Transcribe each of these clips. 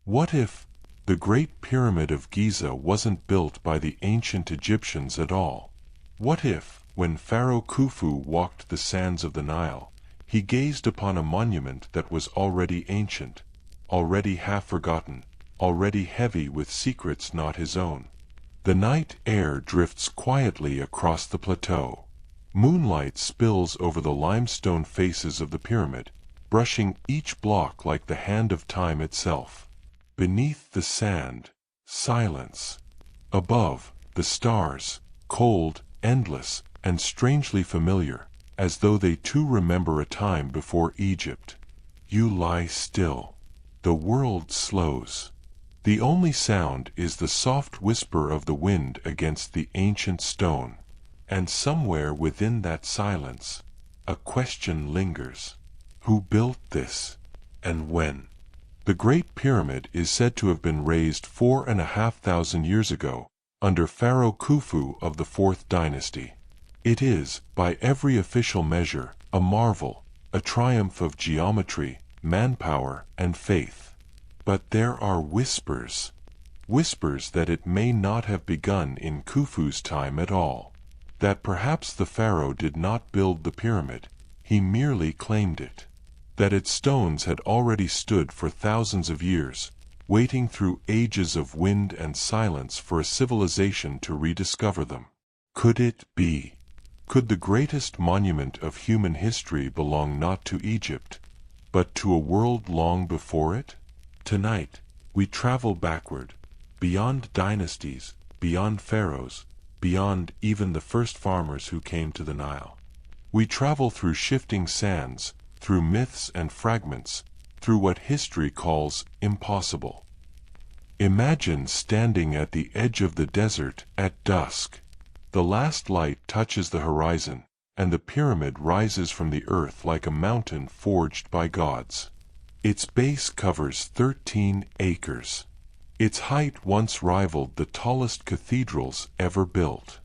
What if the Great Pyramid of Giza wasn't built by the ancient Egyptians at all? What if, when Pharaoh Khufu walked the sands of the Nile, he gazed upon a monument that was already ancient, already half-forgotten, already heavy with secrets not his own? The night air drifts quietly across the plateau. Moonlight spills over the limestone faces of the pyramid, brushing each block like the hand of time itself. Beneath the sand, silence. Above, the stars, cold, endless, and strangely familiar, as though they too remember a time before Egypt. You lie still. The world slows. The only sound is the soft whisper of the wind against the ancient stone. And somewhere within that silence, a question lingers. Who built this? And when? The Great Pyramid is said to have been raised 4,500 years ago, under Pharaoh Khufu of the 4th dynasty. It is, by every official measure, a marvel, a triumph of geometry, manpower, and faith. But there are whispers. Whispers that it may not have begun in Khufu's time at all. That perhaps the pharaoh did not build the pyramid, he merely claimed it. That its stones had already stood for thousands of years, waiting through ages of wind and silence for a civilization to rediscover them. Could it be? Could the greatest monument of human history belong not to Egypt, but to a world long before it? Tonight, we travel backward, beyond dynasties, beyond pharaohs, beyond even the first farmers who came to the Nile. We travel through shifting sands, through myths and fragments, through what history calls impossible. Imagine standing at the edge of the desert at dusk. The last light touches the horizon, and the pyramid rises from the earth like a mountain forged by gods. Its base covers 13 acres. Its height once rivaled the tallest cathedrals ever built.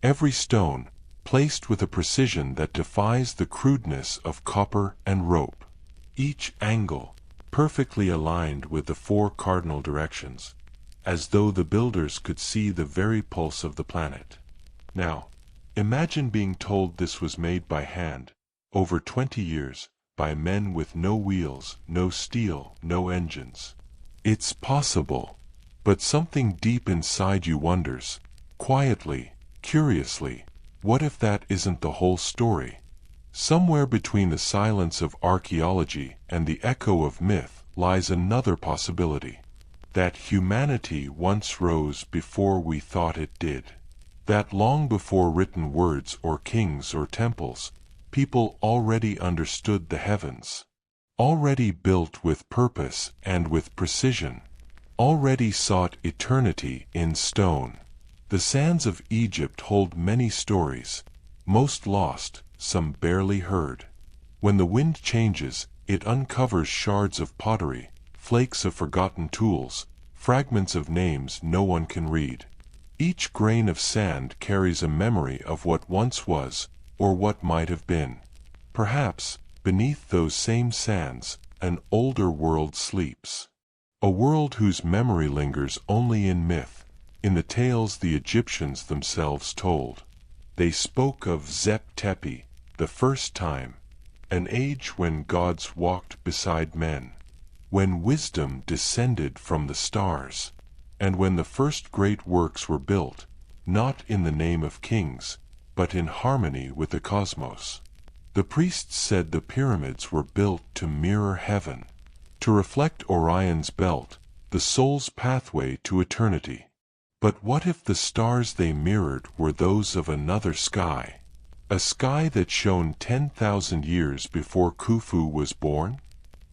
Every stone, placed with a precision that defies the crudeness of copper and rope. Each angle, perfectly aligned with the 4 cardinal directions, as though the builders could see the very pulse of the planet. Now, imagine being told this was made by hand, over 20 years, by men with no wheels, no steel, no engines. It's possible. But something deep inside you wonders, quietly, curiously, what if that isn't the whole story? Somewhere between the silence of archaeology and the echo of myth lies another possibility. That humanity once rose before we thought it did. That long before written words or kings or temples, people already understood the heavens. Already built with purpose and with precision. Already sought eternity in stone. The sands of Egypt hold many stories, most lost, some barely heard. When the wind changes, it uncovers shards of pottery, flakes of forgotten tools, fragments of names no one can read. Each grain of sand carries a memory of what once was, or what might have been. Perhaps, beneath those same sands, an older world sleeps. A world whose memory lingers only in myth, in the tales the Egyptians themselves told. They spoke of Zep-Tepi, the first time, an age when gods walked beside men, when wisdom descended from the stars, and when the first great works were built, not in the name of kings, but in harmony with the cosmos. The priests said the pyramids were built to mirror heaven, to reflect Orion's belt, the soul's pathway to eternity. But what if the stars they mirrored were those of another sky? A sky that shone 10,000 years before Khufu was born?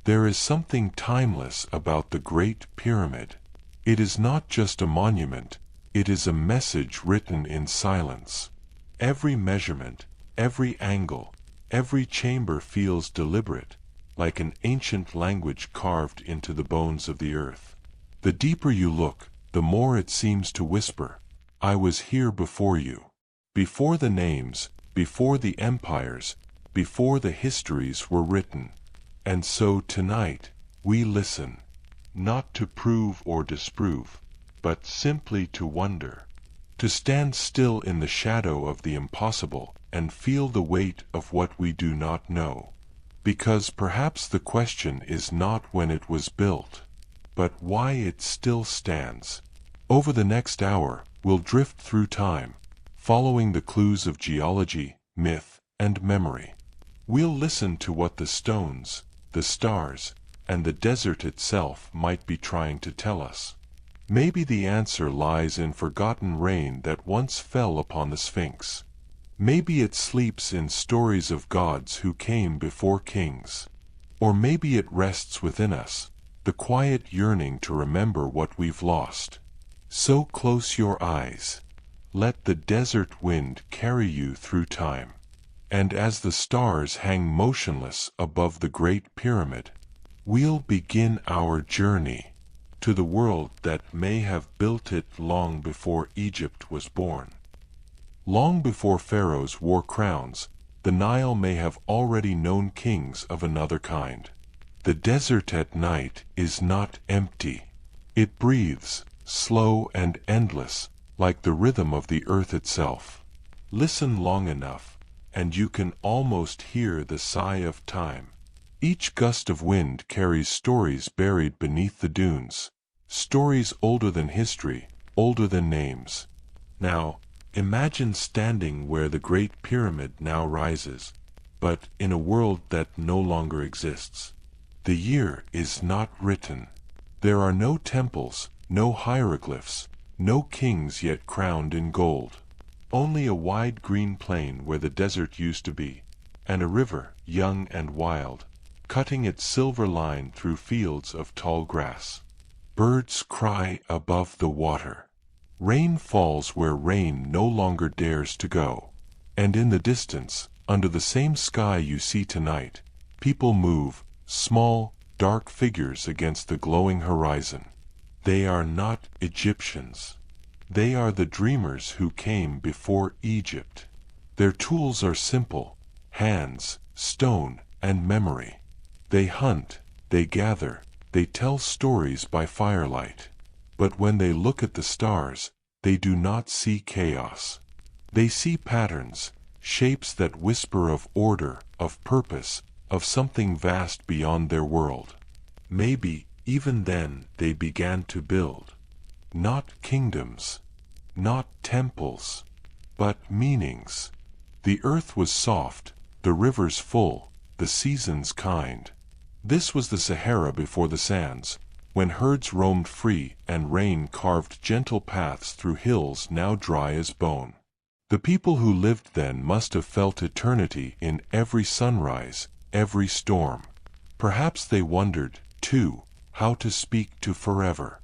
There is something timeless about the Great Pyramid. It is not just a monument, it is a message written in silence. Every measurement, every angle, every chamber feels deliberate, like an ancient language carved into the bones of the earth. The deeper you look, the more it seems to whisper, I was here before you. Before the names, before the empires, before the histories were written. And so tonight, we listen. not to prove or disprove, but simply to wonder, to stand still in the shadow of the impossible and feel the weight of what we do not know. Because perhaps the question is not when it was built, but why it still stands. Over the next hour, we'll drift through time, following the clues of geology, myth, and memory. We'll listen to what the stones, the stars, and the desert itself might be trying to tell us. Maybe the answer lies in forgotten rain that once fell upon the Sphinx. Maybe it sleeps in stories of gods who came before kings. Or maybe it rests within us, the quiet yearning to remember what we've lost. So close your eyes. Let the desert wind carry you through time. And as the stars hang motionless above the Great Pyramid, we'll begin our journey to the world that may have built it long before Egypt was born. Long before pharaohs wore crowns, the Nile may have already known kings of another kind. The desert at night is not empty. It breathes, slow and endless, like the rhythm of the earth itself. Listen long enough, and you can almost hear the sigh of time. Each gust of wind carries stories buried beneath the dunes, stories older than history, older than names. Now, imagine standing where the Great Pyramid now rises, but in a world that no longer exists. The year is not written. There are no temples, no hieroglyphs, no kings yet crowned in gold. Only a wide green plain where the desert used to be, and a river, young and wild, cutting its silver line through fields of tall grass. Birds cry above the water. Rain falls where rain no longer dares to go. And in the distance, under the same sky you see tonight, people move, small, dark figures against the glowing horizon. They are not Egyptians. They are the dreamers who came before Egypt. Their tools are simple: hands, stone, and memory. They hunt, they gather, they tell stories by firelight. But when they look at the stars, they do not see chaos. They see patterns, shapes that whisper of order, of purpose, of something vast beyond their world. Maybe, even then, they began to build. Not kingdoms, not temples, but meanings. The earth was soft, the rivers full, the seasons kind. This was the Sahara before the sands, when herds roamed free and rain carved gentle paths through hills now dry as bone. The people who lived then must have felt eternity in every sunrise, every storm. Perhaps they wondered, too, how to speak to forever.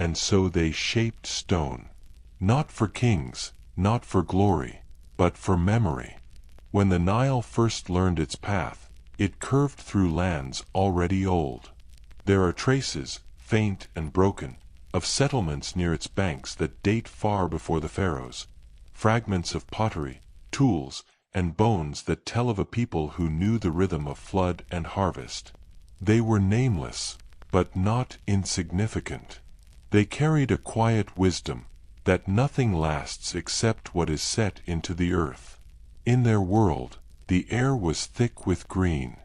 And so they shaped stone. Not for kings, not for glory, but for memory. When the Nile first learned its path, it curved through lands already old. There are traces, faint and broken, of settlements near its banks that date far before the pharaohs, fragments of pottery, tools, and bones that tell of a people who knew the rhythm of flood and harvest. They were nameless, but not insignificant. They carried a quiet wisdom, that nothing lasts except what is set into the earth. In their world, the air was thick with green.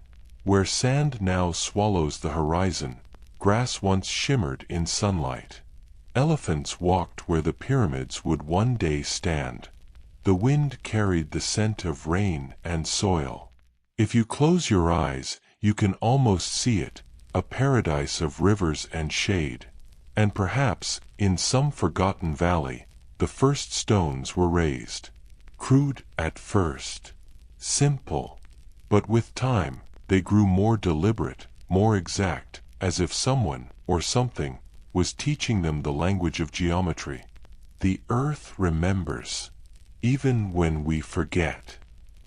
Where sand now swallows the horizon, grass once shimmered in sunlight. Elephants walked where the pyramids would one day stand. The wind carried the scent of rain and soil. If you close your eyes, you can almost see it, a paradise of rivers and shade. And perhaps, in some forgotten valley, the first stones were raised. Crude at first. Simple. But with time, they grew more deliberate, more exact, as if someone, or something, was teaching them the language of geometry. The earth remembers, even when we forget.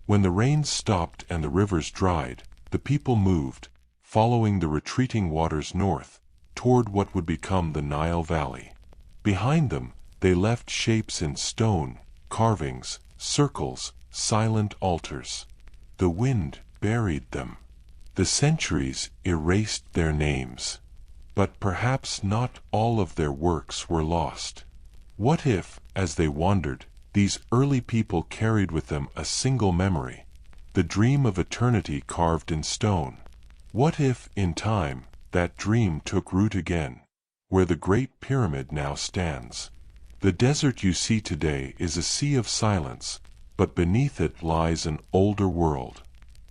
When the rains stopped and the rivers dried, the people moved, following the retreating waters north, toward what would become the Nile Valley. Behind them, they left shapes in stone, carvings, circles, silent altars. The wind buried them. The centuries erased their names. But perhaps not all of their works were lost. What if, as they wandered, these early people carried with them a single memory, the dream of eternity carved in stone? What if, in time, that dream took root again, where the Great Pyramid now stands? The desert you see today is a sea of silence, but beneath it lies an older world.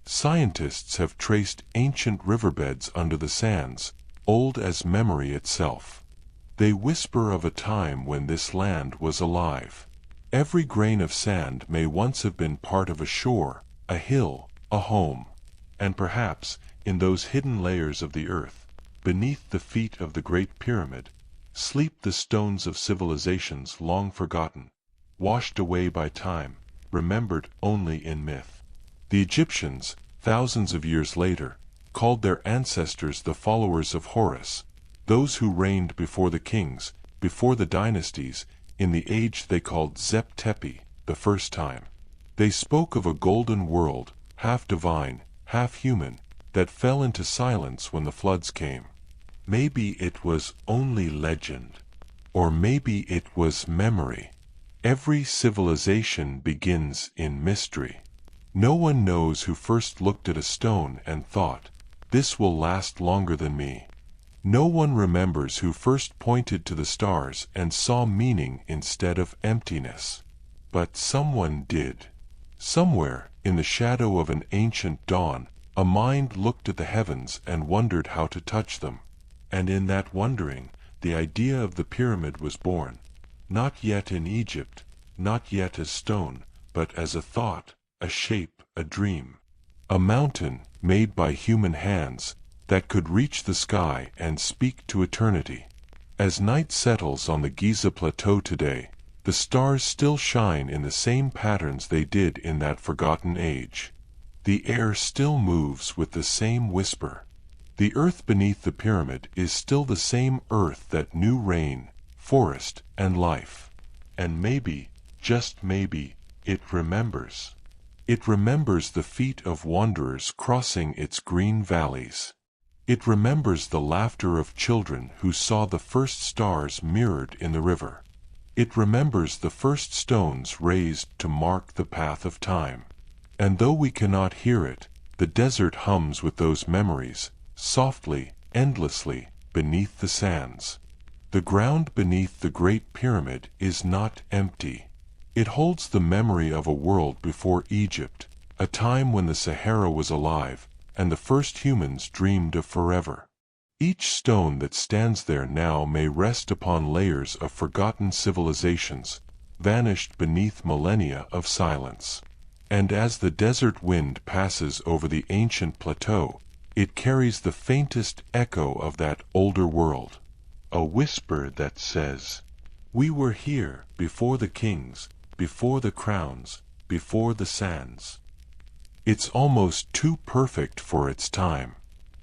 Scientists have traced ancient riverbeds under the sands, old as memory itself. They whisper of a time when this land was alive. Every grain of sand may once have been part of a shore, a hill, a home. And perhaps, in those hidden layers of the earth, beneath the feet of the Great Pyramid, sleep the stones of civilizations long forgotten, washed away by time, remembered only in myth. The Egyptians, thousands of years later, called their ancestors the followers of Horus, those who reigned before the kings, before the dynasties, in the age they called Zep Tepi, the first time. They spoke of a golden world, half divine, half human, that fell into silence when the floods came. Maybe it was only legend, or maybe it was memory. Every civilization begins in mystery. No one knows who first looked at a stone and thought, "This will last longer than me." No one remembers who first pointed to the stars and saw meaning instead of emptiness. But someone did. Somewhere, in the shadow of an ancient dawn, a mind looked at the heavens and wondered how to touch them. And in that wondering, the idea of the pyramid was born. Not yet in Egypt, not yet as stone, but as a thought, a shape, a dream. A mountain, made by human hands, that could reach the sky and speak to eternity. As night settles on the Giza plateau today, the stars still shine in the same patterns they did in that forgotten age. The air still moves with the same whisper. The earth beneath the pyramid is still the same earth that knew rain, forest, and life. And maybe, just maybe, it remembers. It remembers the feet of wanderers crossing its green valleys. It remembers the laughter of children who saw the first stars mirrored in the river. It remembers the first stones raised to mark the path of time. And though we cannot hear it, the desert hums with those memories, softly, endlessly, beneath the sands. The ground beneath the Great Pyramid is not empty. It holds the memory of a world before Egypt, a time when the Sahara was alive, and the first humans dreamed of forever. Each stone that stands there now may rest upon layers of forgotten civilizations, vanished beneath millennia of silence. And as the desert wind passes over the ancient plateau, it carries the faintest echo of that older world. A whisper that says, "We were here before the kings, before the crowns, before the sands." It's almost too perfect for its time.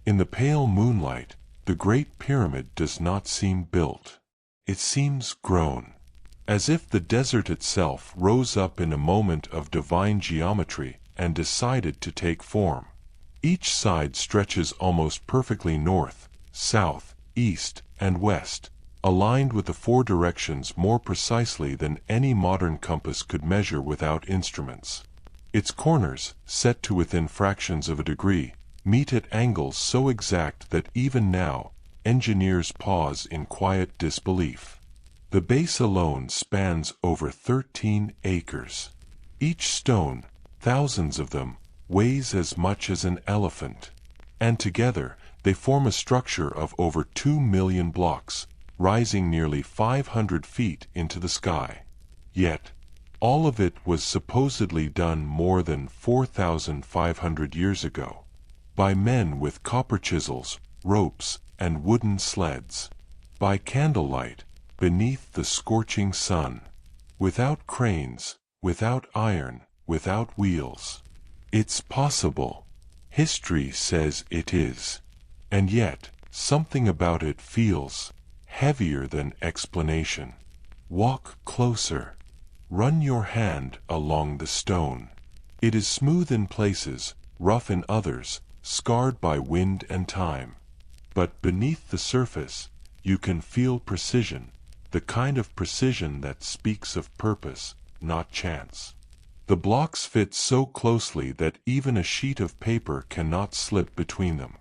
In the pale moonlight, the Great Pyramid does not seem built. It seems grown. As if the desert itself rose up in a moment of divine geometry and decided to take form. Each side stretches almost perfectly north, south, east, and west, aligned with the four directions more precisely than any modern compass could measure without instruments. Its corners, set to within fractions of a degree, meet at angles so exact that even now, engineers pause in quiet disbelief. The base alone spans over 13 acres. Each stone, thousands of them, weighs as much as an elephant. And together, they form a structure of over 2 million blocks, rising nearly 500 feet into the sky. Yet, all of it was supposedly done more than 4,500 years ago, by men with copper chisels, ropes, and wooden sleds, by candlelight, beneath the scorching sun, without cranes, without iron, without wheels. It's possible. History says it is. And yet, something about it feels heavier than explanation. Walk closer. Run your hand along the stone. It is smooth in places, rough in others, scarred by wind and time. But beneath the surface, you can feel precision, the kind of precision that speaks of purpose, not chance. The blocks fit so closely that even a sheet of paper cannot slip between them.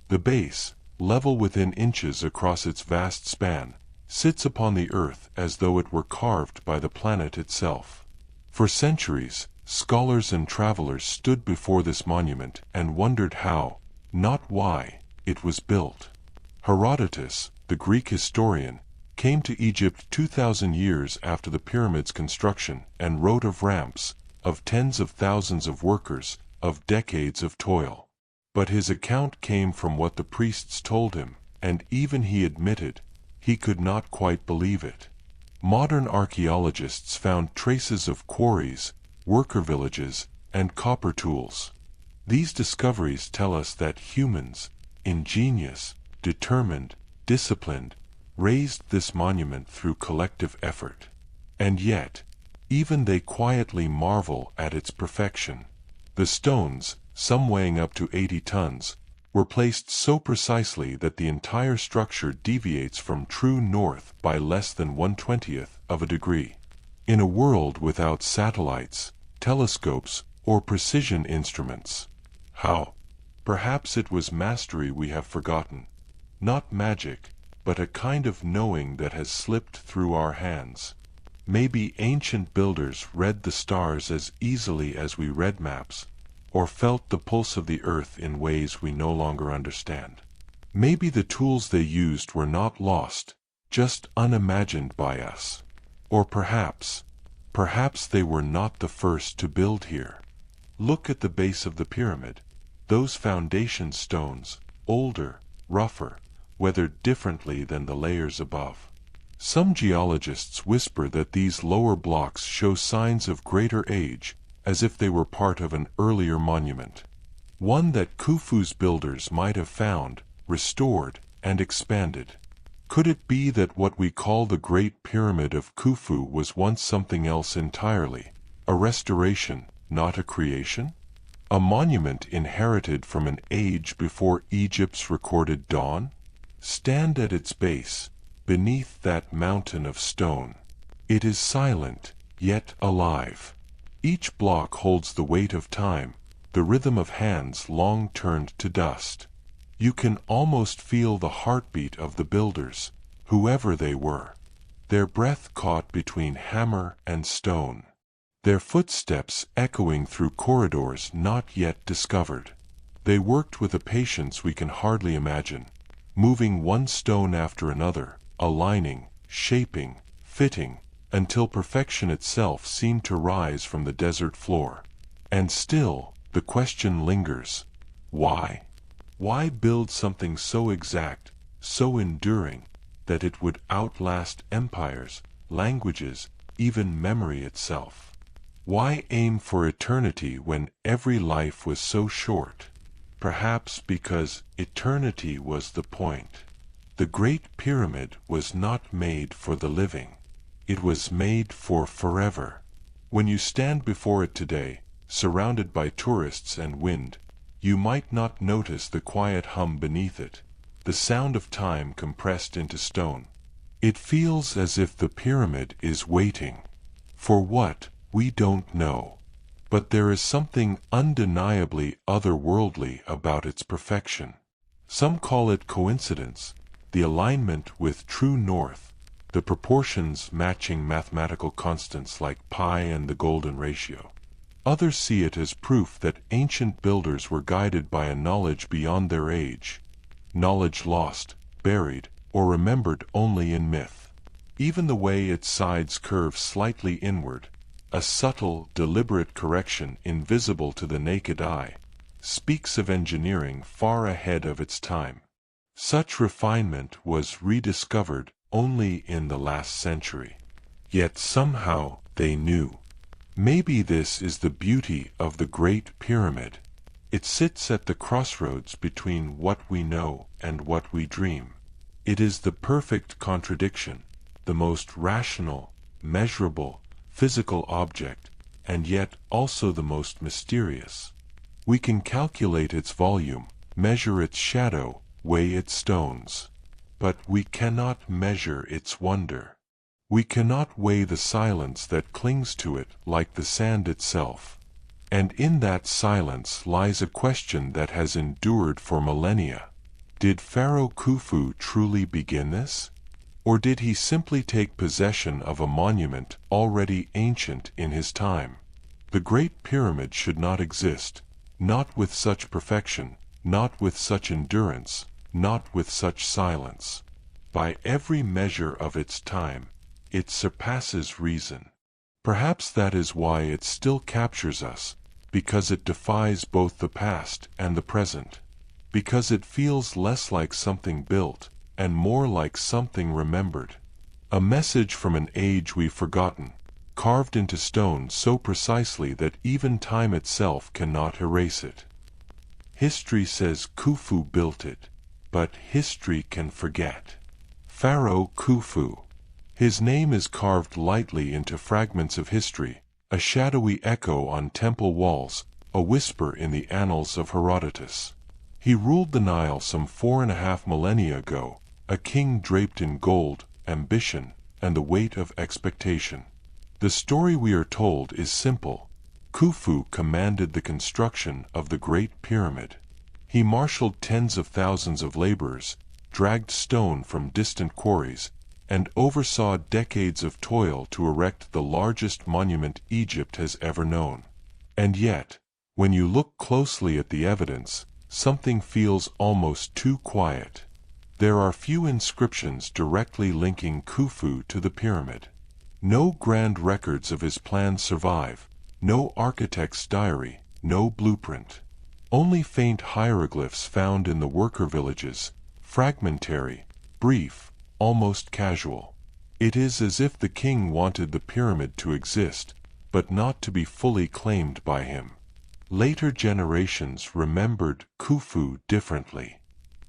The base, level within inches across its vast span, sits upon the earth as though it were carved by the planet itself. For centuries, scholars and travelers stood before this monument and wondered how, not why, it was built. Herodotus, the Greek historian, came to Egypt 2,000 years after the pyramid's construction and wrote of ramps, of tens of thousands of workers, of decades of toil. But his account came from what the priests told him, and even he admitted he could not quite believe it. Modern archaeologists found traces of quarries, worker villages, and copper tools. These discoveries tell us that humans, ingenious, determined, disciplined, raised this monument through collective effort. And yet, even they quietly marvel at its perfection. The stones, some weighing up to 80 tons, were placed so precisely that the entire structure deviates from true north by less than 1/20th of a degree. In a world without satellites, telescopes, or precision instruments. How? Perhaps it was mastery we have forgotten. Not magic, but a kind of knowing that has slipped through our hands. Maybe ancient builders read the stars as easily as we read maps, or felt the pulse of the earth in ways we no longer understand. Maybe the tools they used were not lost, just unimagined by us. Or perhaps they were not the first to build here. Look at the base of the pyramid. Those foundation stones, older, rougher, weathered differently than the layers above. Some geologists whisper that these lower blocks show signs of greater age, as if they were part of an earlier monument. One that Khufu's builders might have found, restored, and expanded. Could it be that what we call the Great Pyramid of Khufu was once something else entirely, a restoration, not a creation? A monument inherited from an age before Egypt's recorded dawn? Stand at its base, beneath that mountain of stone. It is silent, yet alive. Each block holds the weight of time, the rhythm of hands long turned to dust. You can almost feel the heartbeat of the builders, whoever they were. Their breath caught between hammer and stone. Their footsteps echoing through corridors not yet discovered. They worked with a patience we can hardly imagine, moving one stone after another, aligning, shaping, fitting, until perfection itself seemed to rise from the desert floor. And still, the question lingers. Why? Why build something so exact, so enduring, that it would outlast empires, languages, even memory itself? Why aim for eternity when every life was so short? Perhaps because eternity was the point. The Great Pyramid was not made for the living. It was made for forever. When you stand before it today, surrounded by tourists and wind, you might not notice the quiet hum beneath it, the sound of time compressed into stone. It feels as if the pyramid is waiting. For what, we don't know. But there is something undeniably otherworldly about its perfection. Some call it coincidence, the alignment with true north, the proportions matching mathematical constants like pi and the golden ratio. Others see it as proof that ancient builders were guided by a knowledge beyond their age, knowledge lost, buried, or remembered only in myth. Even the way its sides curve slightly inward, a subtle, deliberate correction invisible to the naked eye, speaks of engineering far ahead of its time. Such refinement was rediscovered only in the last century. Yet somehow they knew. Maybe this is the beauty of the Great Pyramid. It sits at the crossroads between what we know and what we dream. It is the perfect contradiction, the most rational, measurable, physical object, and yet also the most mysterious. We can calculate its volume, measure its shadow, weigh its stones. But we cannot measure its wonder. We cannot weigh the silence that clings to it like the sand itself. And in that silence lies a question that has endured for millennia. Did Pharaoh Khufu truly begin this? Or did he simply take possession of a monument already ancient in his time? The Great Pyramid should not exist, not with such perfection, not with such endurance, not with such silence. By every measure of its time, it surpasses reason. Perhaps that is why it still captures us, because it defies both the past and the present. Because it feels less like something built, and more like something remembered. A message from an age we've forgotten, carved into stone so precisely that even time itself cannot erase it. History says Khufu built it, but history can forget. Pharaoh Khufu. His name is carved lightly into fragments of history, a shadowy echo on temple walls, a whisper in the annals of Herodotus. He ruled the Nile some 4.5 millennia ago, a king draped in gold, ambition, and the weight of expectation. The story we are told is simple. Khufu commanded the construction of the Great Pyramid. He marshaled tens of thousands of laborers, dragged stone from distant quarries, and oversaw decades of toil to erect the largest monument Egypt has ever known. And yet, when you look closely at the evidence, something feels almost too quiet. There are few inscriptions directly linking Khufu to the pyramid. No grand records of his plans survive, no architect's diary, no blueprint. Only faint hieroglyphs found in the worker villages, fragmentary, brief, almost casual. It is as if the king wanted the pyramid to exist, but not to be fully claimed by him. Later generations remembered Khufu differently.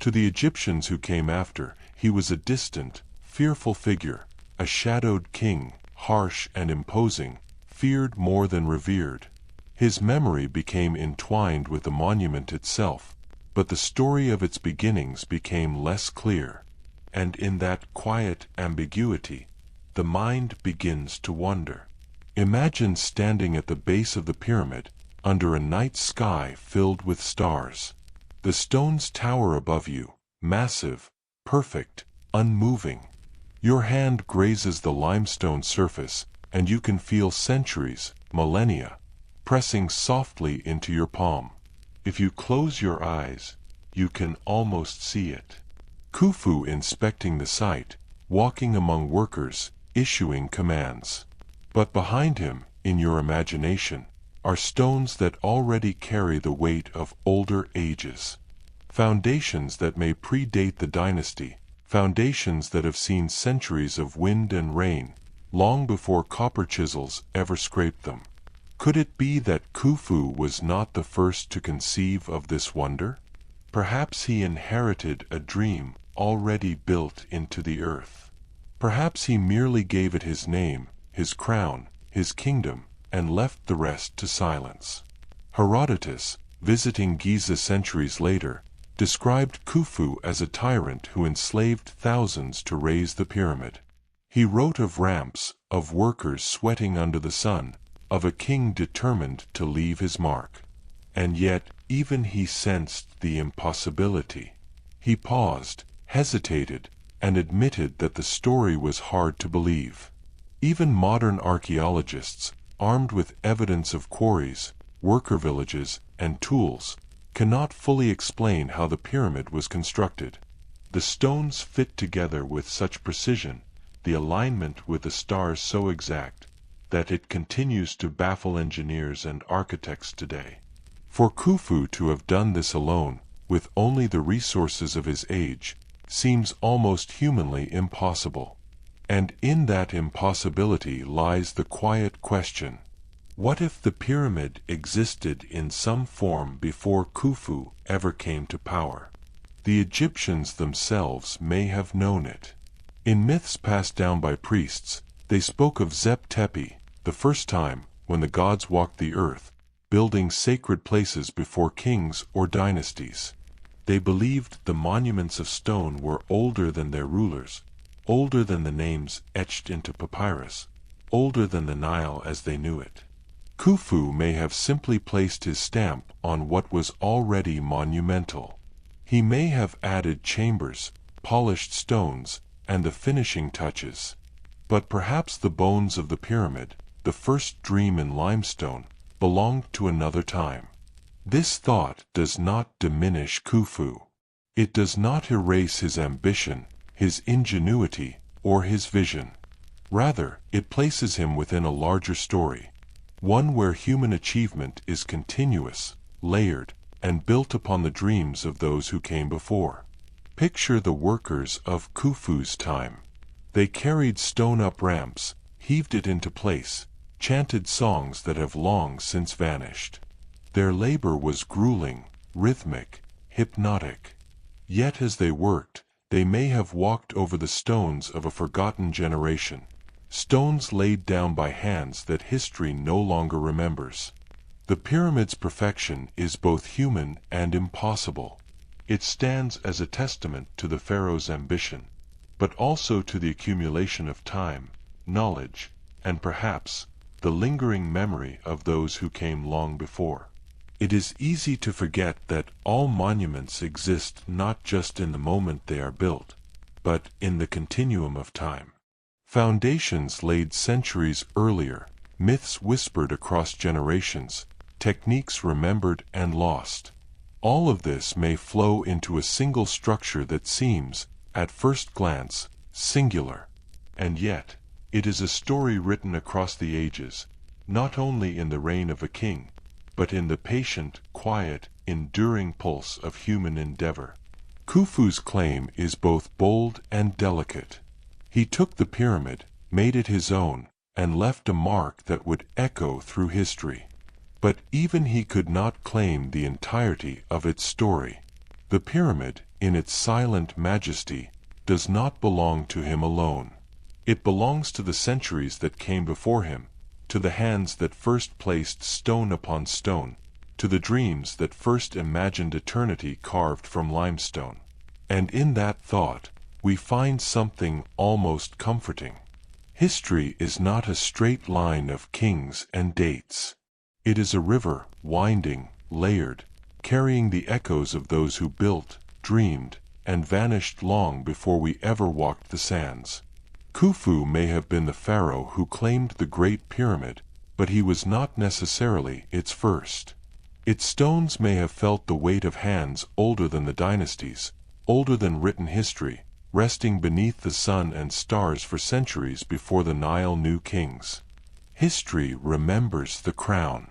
To the Egyptians who came after, he was a distant, fearful figure, a shadowed king, harsh and imposing, feared more than revered. His memory became entwined with the monument itself, but the story of its beginnings became less clear. And in that quiet ambiguity, the mind begins to wonder. Imagine standing at the base of the pyramid, under a night sky filled with stars. The stones tower above you, massive, perfect, unmoving. Your hand grazes the limestone surface, and you can feel centuries, millennia, pressing softly into your palm. If you close your eyes, you can almost see it. Khufu inspecting the site, walking among workers, issuing commands. But behind him, in your imagination, are stones that already carry the weight of older ages. Foundations that may predate the dynasty, foundations that have seen centuries of wind and rain, long before copper chisels ever scraped them. Could it be that Khufu was not the first to conceive of this wonder? Perhaps he inherited a dream already built into the earth. Perhaps he merely gave it his name, his crown, his kingdom, and left the rest to silence. Herodotus, visiting Giza centuries later, described Khufu as a tyrant who enslaved thousands to raise the pyramid. He wrote of ramps, of workers sweating under the sun, of a king determined to leave his mark. And yet, even he sensed the impossibility. He paused, hesitated, and admitted that the story was hard to believe. Even modern archaeologists, armed with evidence of quarries, worker villages, and tools, cannot fully explain how the pyramid was constructed. The stones fit together with such precision, the alignment with the stars so exact, that it continues to baffle engineers and architects today. For Khufu to have done this alone, with only the resources of his age, seems almost humanly impossible. And in that impossibility lies the quiet question: what if the pyramid existed in some form before Khufu ever came to power? The Egyptians themselves may have known it. In myths passed down by priests, they spoke of Zep-Tepi, the first time when the gods walked the earth, building sacred places before kings or dynasties. They believed the monuments of stone were older than their rulers, older than the names etched into papyrus, older than the Nile as they knew it. Khufu may have simply placed his stamp on what was already monumental. He may have added chambers, polished stones, and the finishing touches. But perhaps the bones of the pyramid, the first dream in limestone, belonged to another time. This thought does not diminish Khufu. It does not erase his ambition, his ingenuity, or his vision. Rather, it places him within a larger story, one where human achievement is continuous, layered, and built upon the dreams of those who came before. Picture the workers of Khufu's time. They carried stone-up ramps, heaved it into place, chanted songs that have long since vanished. Their labor was grueling, rhythmic, hypnotic. Yet as they worked, they may have walked over the stones of a forgotten generation, stones laid down by hands that history no longer remembers. The pyramid's perfection is both human and impossible. It stands as a testament to the pharaoh's ambition, but also to the accumulation of time, knowledge, and perhaps the lingering memory of those who came long before. It is easy to forget that all monuments exist not just in the moment they are built, but in the continuum of time. Foundations laid centuries earlier, myths whispered across generations, techniques remembered and lost. All of this may flow into a single structure that seems, at first glance, singular. And yet, it is a story written across the ages, not only in the reign of a king, but in the patient, quiet, enduring pulse of human endeavor. Khufu's claim is both bold and delicate. He took the pyramid, made it his own, and left a mark that would echo through history. But even he could not claim the entirety of its story. The pyramid, in its silent majesty, does not belong to him alone. It belongs to the centuries that came before him, to the hands that first placed stone upon stone, to the dreams that first imagined eternity carved from limestone. And in that thought, we find something almost comforting. History is not a straight line of kings and dates. It is a river, winding, layered, carrying the echoes of those who built, dreamed, and vanished long before we ever walked the sands. Khufu may have been the pharaoh who claimed the Great Pyramid, but he was not necessarily its first. Its stones may have felt the weight of hands older than the dynasties, older than written history, resting beneath the sun and stars for centuries before the Nile knew kings. History remembers the crown,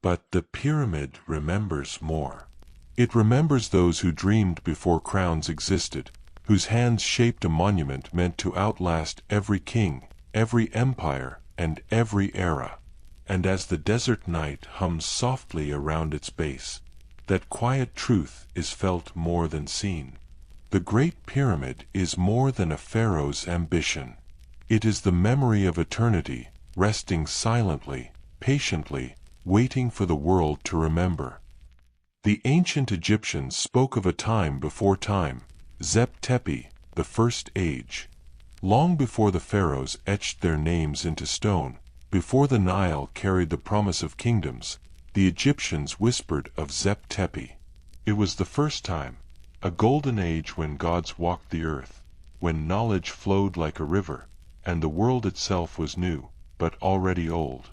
but the pyramid remembers more. It remembers those who dreamed before crowns existed, whose hands shaped a monument meant to outlast every king, every empire, and every era. And as the desert night hums softly around its base, that quiet truth is felt more than seen. The Great Pyramid is more than a pharaoh's ambition. It is the memory of eternity, resting silently, patiently, waiting for the world to remember. The ancient Egyptians spoke of a time before time, Zep-Tepi, the First Age. Long before the pharaohs etched their names into stone, before the Nile carried the promise of kingdoms, the Egyptians whispered of Zep-Tepi. It was the first time, a golden age when gods walked the earth, when knowledge flowed like a river, and the world itself was new, but already old.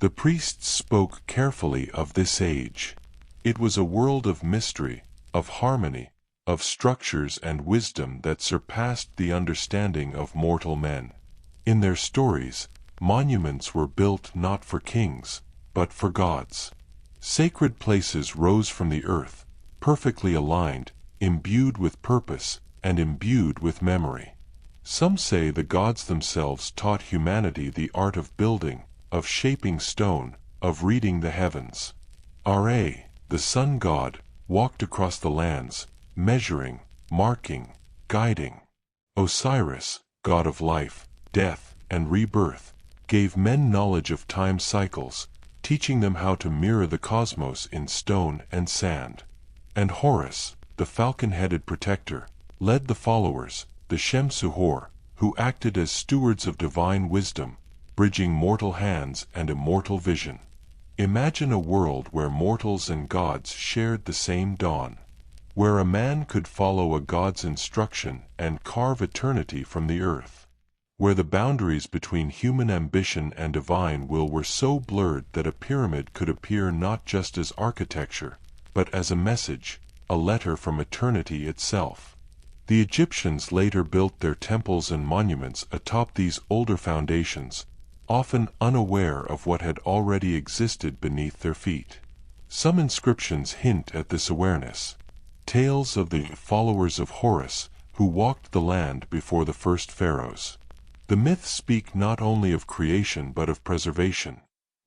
The priests spoke carefully of this age. It was a world of mystery, of harmony, of structures and wisdom that surpassed the understanding of mortal men. In their stories, monuments were built not for kings, but for gods. Sacred places rose from the earth, perfectly aligned, imbued with purpose, and imbued with memory. Some say the gods themselves taught humanity the art of building, of shaping stone, of reading the heavens. Ra, the sun god, walked across the lands, measuring, marking, guiding. Osiris, god of life, death, and rebirth, gave men knowledge of time cycles, teaching them how to mirror the cosmos in stone and sand. And Horus, the falcon-headed protector, led the followers, the Shem-Suhor, who acted as stewards of divine wisdom, bridging mortal hands and immortal vision. Imagine a world where mortals and gods shared the same dawn, where a man could follow a god's instruction and carve eternity from the earth, where the boundaries between human ambition and divine will were so blurred that a pyramid could appear not just as architecture, but as a message, a letter from eternity itself. The Egyptians later built their temples and monuments atop these older foundations, often unaware of what had already existed beneath their feet. Some inscriptions hint at this awareness. Tales of the followers of Horus, who walked the land before the first pharaohs. The myths speak not only of creation but of preservation.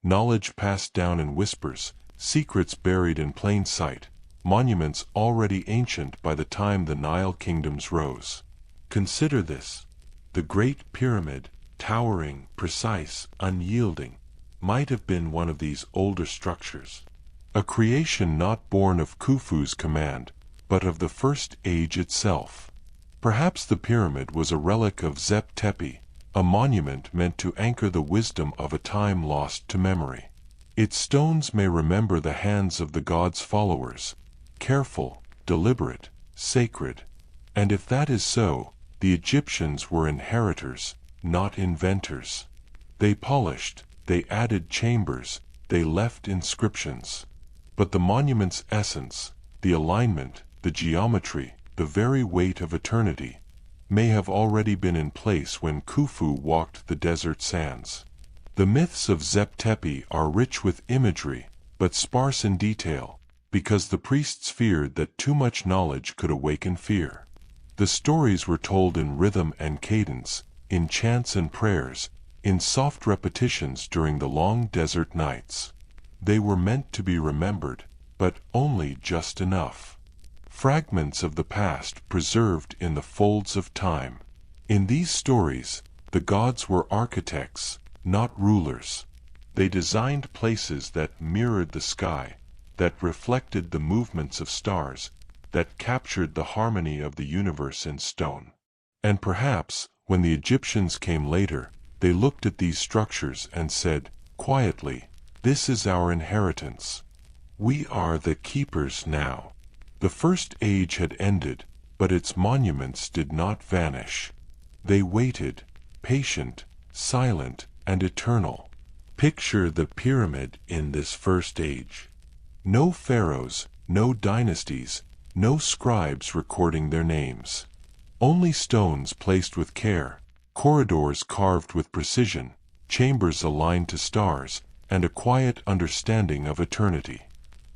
Knowledge passed down in whispers, secrets buried in plain sight, monuments already ancient by the time the Nile kingdoms rose. Consider this. The Great Pyramid, towering, precise, unyielding, might have been one of these older structures. A creation not born of Khufu's command, but of the first age itself. Perhaps the pyramid was a relic of Zep-Tepi, a monument meant to anchor the wisdom of a time lost to memory. Its stones may remember the hands of the god's followers, careful, deliberate, sacred. And if that is so, the Egyptians were inheritors, not inventors. They polished, they added chambers, they left inscriptions. But the monument's essence, the alignment, the geometry, the very weight of eternity, may have already been in place when Khufu walked the desert sands. The myths of Zep-Tepi are rich with imagery, but sparse in detail, because the priests feared that too much knowledge could awaken fear. The stories were told in rhythm and cadence, in chants and prayers, in soft repetitions during the long desert nights. They were meant to be remembered, but only just enough. Fragments of the past preserved in the folds of time. In these stories, the gods were architects, not rulers. They designed places that mirrored the sky, that reflected the movements of stars, that captured the harmony of the universe in stone. And perhaps, when the Egyptians came later, they looked at these structures and said, quietly, "This is our inheritance. We are the keepers now." The first age had ended, but its monuments did not vanish. They waited, patient, silent, and eternal. Picture the pyramid in this first age. No pharaohs, no dynasties, no scribes recording their names. Only stones placed with care, corridors carved with precision, chambers aligned to stars, and a quiet understanding of eternity.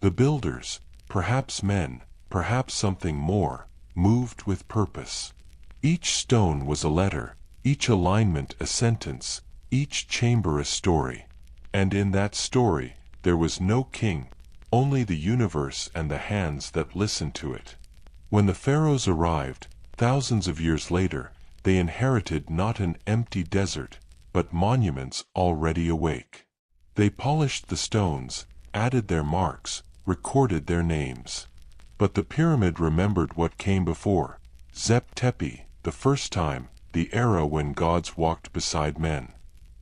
The builders, perhaps men, perhaps something more, moved with purpose. Each stone was a letter, each alignment a sentence, each chamber a story. And in that story, there was no king, only the universe and the hands that listened to it. When the pharaohs arrived, thousands of years later, they inherited not an empty desert, but monuments already awake. They polished the stones, added their marks, recorded their names. But the pyramid remembered what came before. Zep-Tepi, the first time, the era when gods walked beside men.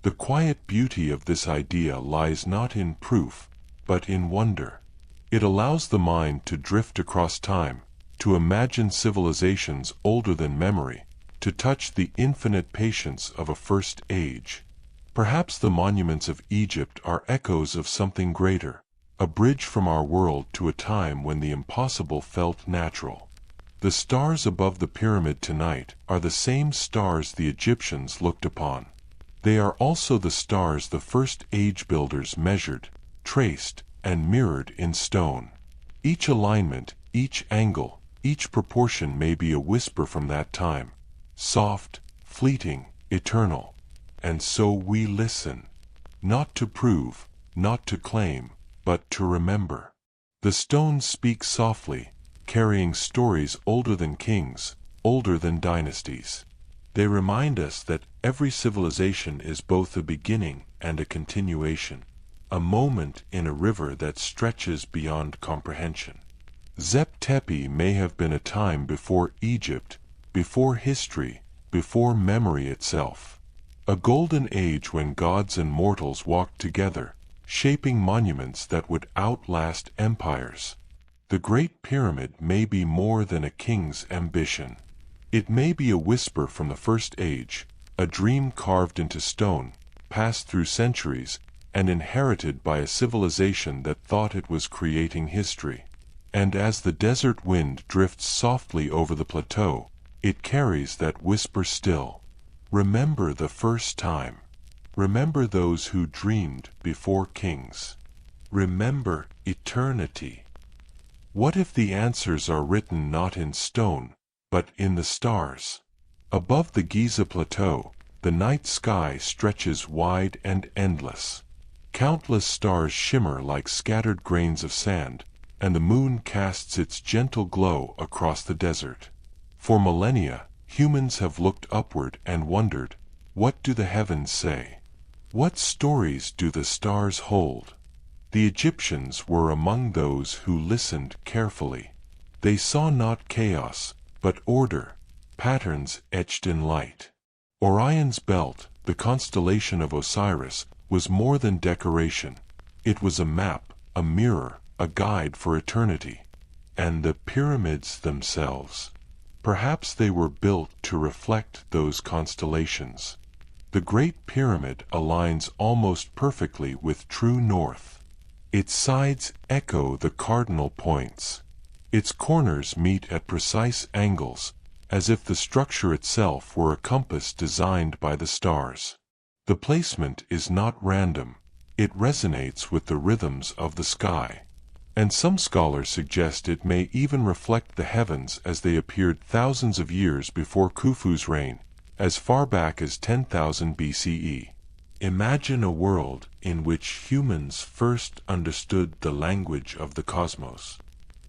The quiet beauty of this idea lies not in proof, but in wonder. It allows the mind to drift across time, to imagine civilizations older than memory, to touch the infinite patience of a first age. Perhaps the monuments of Egypt are echoes of something greater, a bridge from our world to a time when the impossible felt natural. The stars above the pyramid tonight are the same stars the Egyptians looked upon. They are also the stars the first age builders measured, traced, and mirrored in stone. Each alignment, each angle, each proportion may be a whisper from that time, soft, fleeting, eternal. And so we listen, not to prove, not to claim, but to remember. The stones speak softly, carrying stories older than kings, older than dynasties. They remind us that every civilization is both a beginning and a continuation, a moment in a river that stretches beyond comprehension. Zep-Tepi may have been a time before Egypt, before history, before memory itself. A golden age when gods and mortals walked together, shaping monuments that would outlast empires. The Great Pyramid may be more than a king's ambition. It may be a whisper from the first age, a dream carved into stone, passed through centuries, and inherited by a civilization that thought it was creating history. And as the desert wind drifts softly over the plateau, it carries that whisper still. Remember the first time. Remember those who dreamed before kings. Remember eternity. What if the answers are written not in stone, but in the stars? Above the Giza plateau, the night sky stretches wide and endless. Countless stars shimmer like scattered grains of sand, and the moon casts its gentle glow across the desert. For millennia, humans have looked upward and wondered, what do the heavens say? What stories do the stars hold? The Egyptians were among those who listened carefully. They saw not chaos, but order, patterns etched in light. Orion's belt, the constellation of Osiris, was more than decoration. It was a map, a mirror, a guide for eternity. And the pyramids themselves. Perhaps they were built to reflect those constellations. The Great Pyramid aligns almost perfectly with true north. Its sides echo the cardinal points. Its corners meet at precise angles, as if the structure itself were a compass designed by the stars. The placement is not random. It resonates with the rhythms of the sky. And some scholars suggest it may even reflect the heavens as they appeared thousands of years before Khufu's reign, as far back as 10,000 BCE. Imagine a world in which humans first understood the language of the cosmos.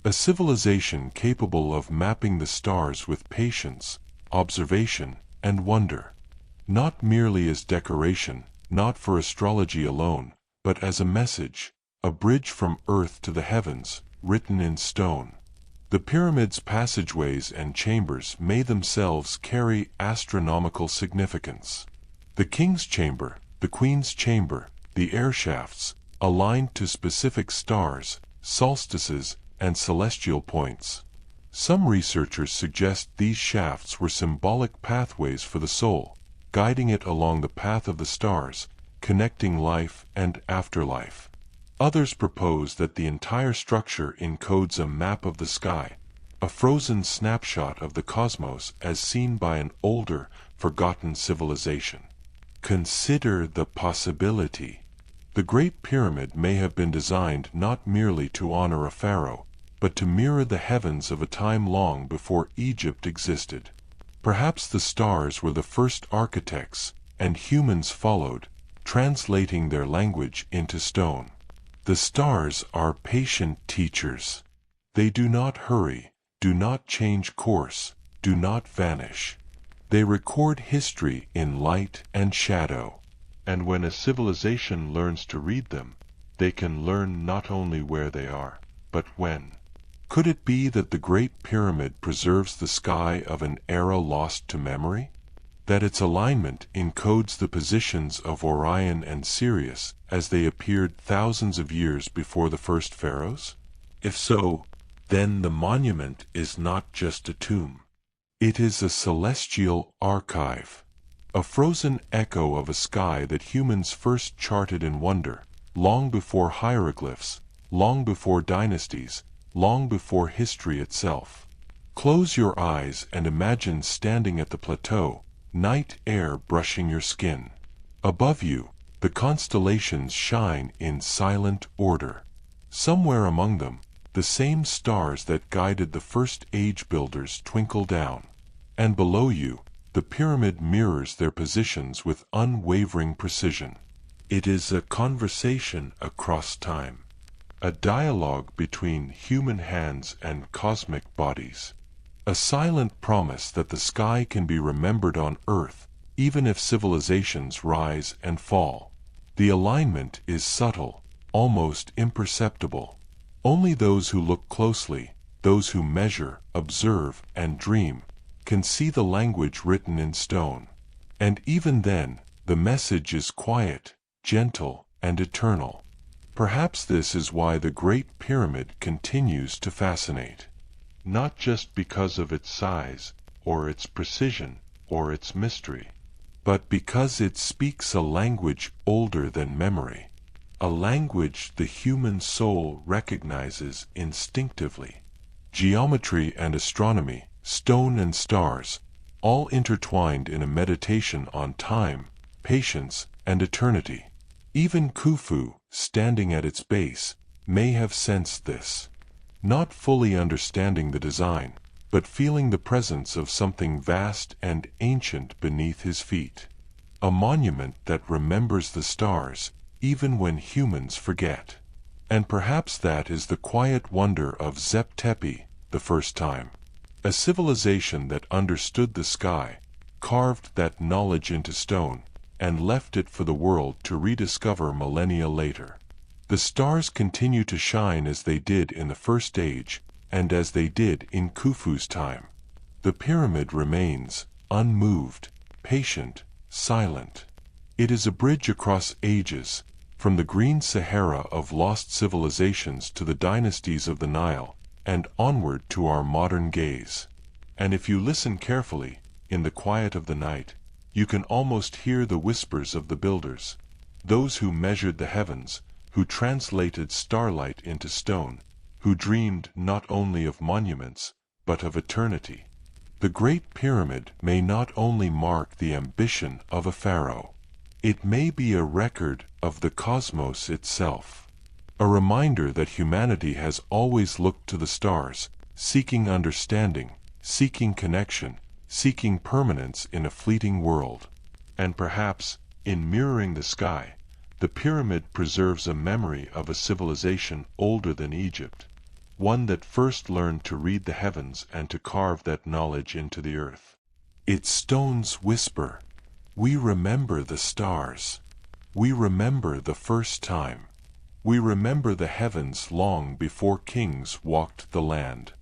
A civilization capable of mapping the stars with patience, observation, and wonder. Not merely as decoration, not for astrology alone, but as a message, a bridge from earth to the heavens, written in stone. The pyramid's passageways and chambers may themselves carry astronomical significance. The king's chamber, the queen's chamber, the air shafts, aligned to specific stars, solstices, and celestial points. Some researchers suggest these shafts were symbolic pathways for the soul, guiding it along the path of the stars, connecting life and afterlife. Others propose that the entire structure encodes a map of the sky, a frozen snapshot of the cosmos as seen by an older, forgotten civilization. Consider the possibility. The Great Pyramid may have been designed not merely to honor a pharaoh, but to mirror the heavens of a time long before Egypt existed. Perhaps the stars were the first architects, and humans followed, translating their language into stone. The stars are patient teachers. They do not hurry, do not change course, do not vanish. They record history in light and shadow. And when a civilization learns to read them, they can learn not only where they are, but when. Could it be that the Great Pyramid preserves the sky of an era lost to memory? That its alignment encodes the positions of Orion and Sirius as they appeared thousands of years before the first pharaohs? If so, then the monument is not just a tomb. It is a celestial archive, a frozen echo of a sky that humans first charted in wonder, long before hieroglyphs, long before dynasties, long before history itself. Close your eyes and imagine standing at the plateau, night air brushing your skin. Above you, the constellations shine in silent order. Somewhere among them, the same stars that guided the first age builders twinkle down. And below you, the pyramid mirrors their positions with unwavering precision. It is a conversation across time, a dialogue between human hands and cosmic bodies. A silent promise that the sky can be remembered on Earth, even if civilizations rise and fall. The alignment is subtle, almost imperceptible. Only those who look closely, those who measure, observe, and dream, can see the language written in stone. And even then, the message is quiet, gentle, and eternal. Perhaps this is why the Great Pyramid continues to fascinate. Not just because of its size, or its precision, or its mystery, but because it speaks a language older than memory. A language the human soul recognizes instinctively. Geometry and astronomy, stone and stars, all intertwined in a meditation on time, patience, and eternity. Even Khufu, standing at its base, may have sensed this. Not fully understanding the design, but feeling the presence of something vast and ancient beneath his feet. A monument that remembers the stars, even when humans forget. And perhaps that is the quiet wonder of Zep-Tepi, the first time. A civilization that understood the sky, carved that knowledge into stone, and left it for the world to rediscover millennia later. The stars continue to shine as they did in the First Age, and as they did in Khufu's time. The pyramid remains, unmoved, patient, silent. It is a bridge across ages, from the green Sahara of lost civilizations to the dynasties of the Nile, and onward to our modern gaze. And if you listen carefully, in the quiet of the night, you can almost hear the whispers of the builders, those who measured the heavens, who translated starlight into stone, who dreamed not only of monuments, but of eternity. The Great Pyramid may not only mark the ambition of a pharaoh. It may be a record of the cosmos itself. A reminder that humanity has always looked to the stars, seeking understanding, seeking connection, seeking permanence in a fleeting world. And perhaps, in mirroring the sky, the pyramid preserves a memory of a civilization older than Egypt, one that first learned to read the heavens and to carve that knowledge into the earth. Its stones whisper, "We remember the stars. We remember the first time. We remember the heavens long before kings walked the land."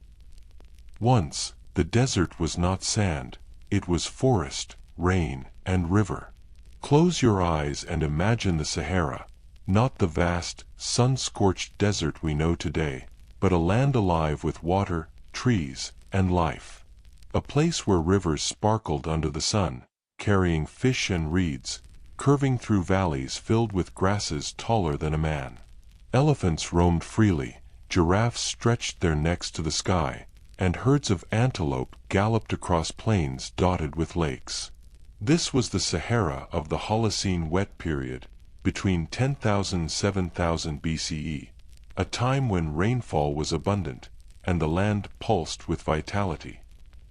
Once, the desert was not sand, it was forest, rain, and river. Close your eyes and imagine the Sahara, not the vast, sun-scorched desert we know today, but a land alive with water, trees, and life. A place where rivers sparkled under the sun, carrying fish and reeds, curving through valleys filled with grasses taller than a man. Elephants roamed freely, giraffes stretched their necks to the sky, and herds of antelope galloped across plains dotted with lakes. This was the Sahara of the Holocene wet period, between 10,000 and 7,000 BCE, a time when rainfall was abundant, and the land pulsed with vitality.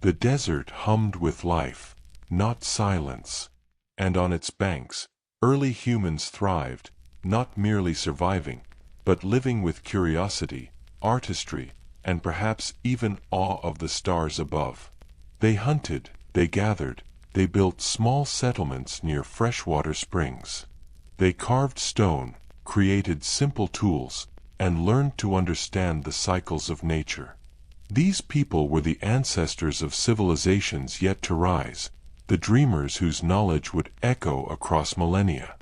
The desert hummed with life, not silence, and on its banks, early humans thrived, not merely surviving, but living with curiosity, artistry, and perhaps even awe of the stars above. They hunted, they gathered, they built small settlements near freshwater springs. They carved stone, created simple tools, and learned to understand the cycles of nature. These people were the ancestors of civilizations yet to rise, the dreamers whose knowledge would echo across millennia.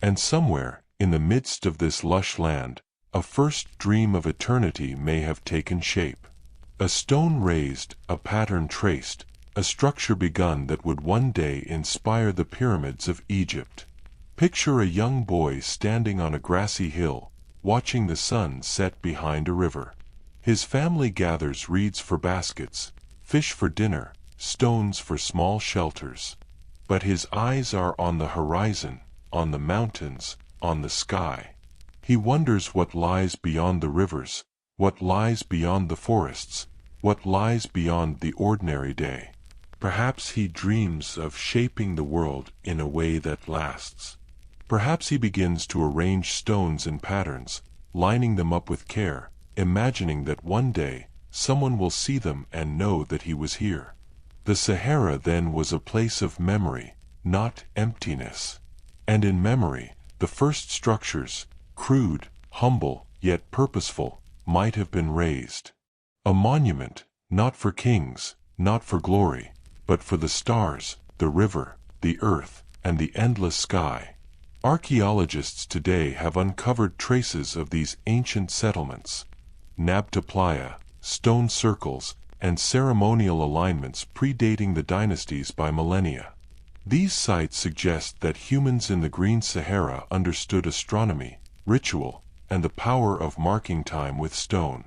And somewhere, in the midst of this lush land, a first dream of eternity may have taken shape. A stone raised, a pattern traced, a structure begun that would one day inspire the pyramids of Egypt. Picture a young boy standing on a grassy hill, watching the sun set behind a river. His family gathers reeds for baskets, fish for dinner, stones for small shelters. But his eyes are on the horizon, on the mountains, on the sky. He wonders what lies beyond the rivers, what lies beyond the forests, what lies beyond the ordinary day. Perhaps he dreams of shaping the world in a way that lasts. Perhaps he begins to arrange stones in patterns, lining them up with care, imagining that one day someone will see them and know that he was here. The Sahara then was a place of memory, not emptiness. And in memory, the first structures, crude, humble, yet purposeful, might have been raised. A monument, not for kings, not for glory, but for the stars, the river, the earth, and the endless sky. Archaeologists today have uncovered traces of these ancient settlements. Nabta Playa, stone circles, and ceremonial alignments predating the dynasties by millennia. These sites suggest that humans in the Green Sahara understood astronomy, ritual, and the power of marking time with stone.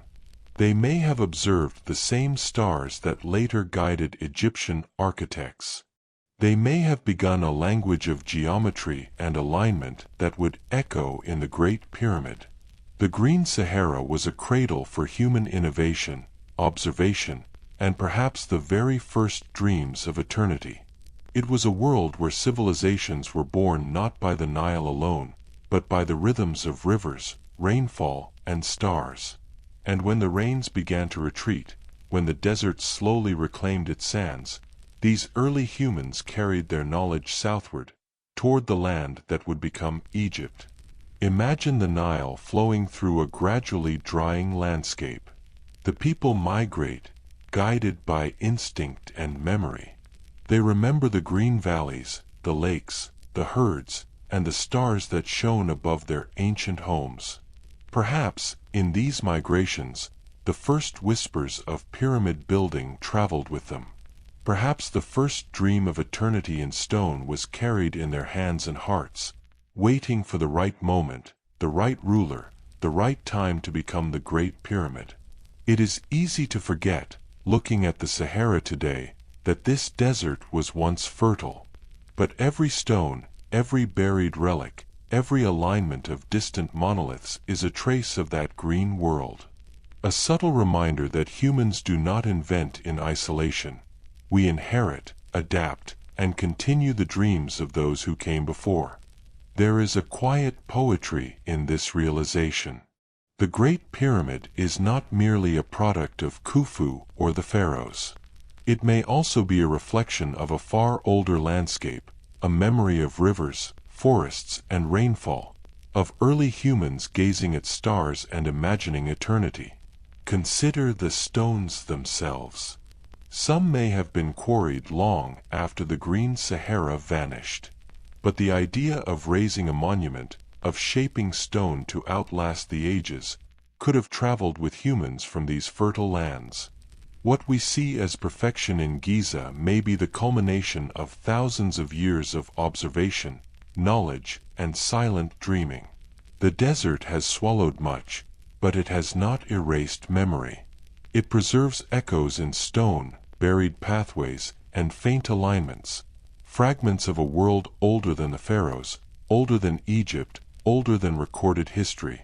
They may have observed the same stars that later guided Egyptian architects. They may have begun a language of geometry and alignment that would echo in the Great Pyramid. The Green Sahara was a cradle for human innovation, observation, and perhaps the very first dreams of eternity. It was a world where civilizations were born not by the Nile alone, but by the rhythms of rivers, rainfall, and stars. And when the rains began to retreat, when the desert slowly reclaimed its sands, these early humans carried their knowledge southward, toward the land that would become Egypt. Imagine the Nile flowing through a gradually drying landscape. The people migrate, guided by instinct and memory. They remember the green valleys, the lakes, the herds, and the stars that shone above their ancient homes. Perhaps, in these migrations, the first whispers of pyramid building traveled with them. Perhaps the first dream of eternity in stone was carried in their hands and hearts, waiting for the right moment, the right ruler, the right time to become the Great Pyramid. It is easy to forget, looking at the Sahara today, that this desert was once fertile. But every stone, every buried relic, every alignment of distant monoliths is a trace of that green world. A subtle reminder that humans do not invent in isolation. We inherit, adapt, and continue the dreams of those who came before. There is a quiet poetry in this realization. The Great Pyramid is not merely a product of Khufu or the pharaohs. It may also be a reflection of a far older landscape, a memory of rivers, forests, and rainfall, of early humans gazing at stars and imagining eternity. Consider the stones themselves. Some may have been quarried long after the Green Sahara vanished. But the idea of raising a monument, of shaping stone to outlast the ages, could have traveled with humans from these fertile lands. What we see as perfection in Giza may be the culmination of thousands of years of observation, knowledge, and silent dreaming. The desert has swallowed much, but it has not erased memory. It preserves echoes in stone, buried pathways, and faint alignments, fragments of a world older than the pharaohs, older than Egypt, older than recorded history.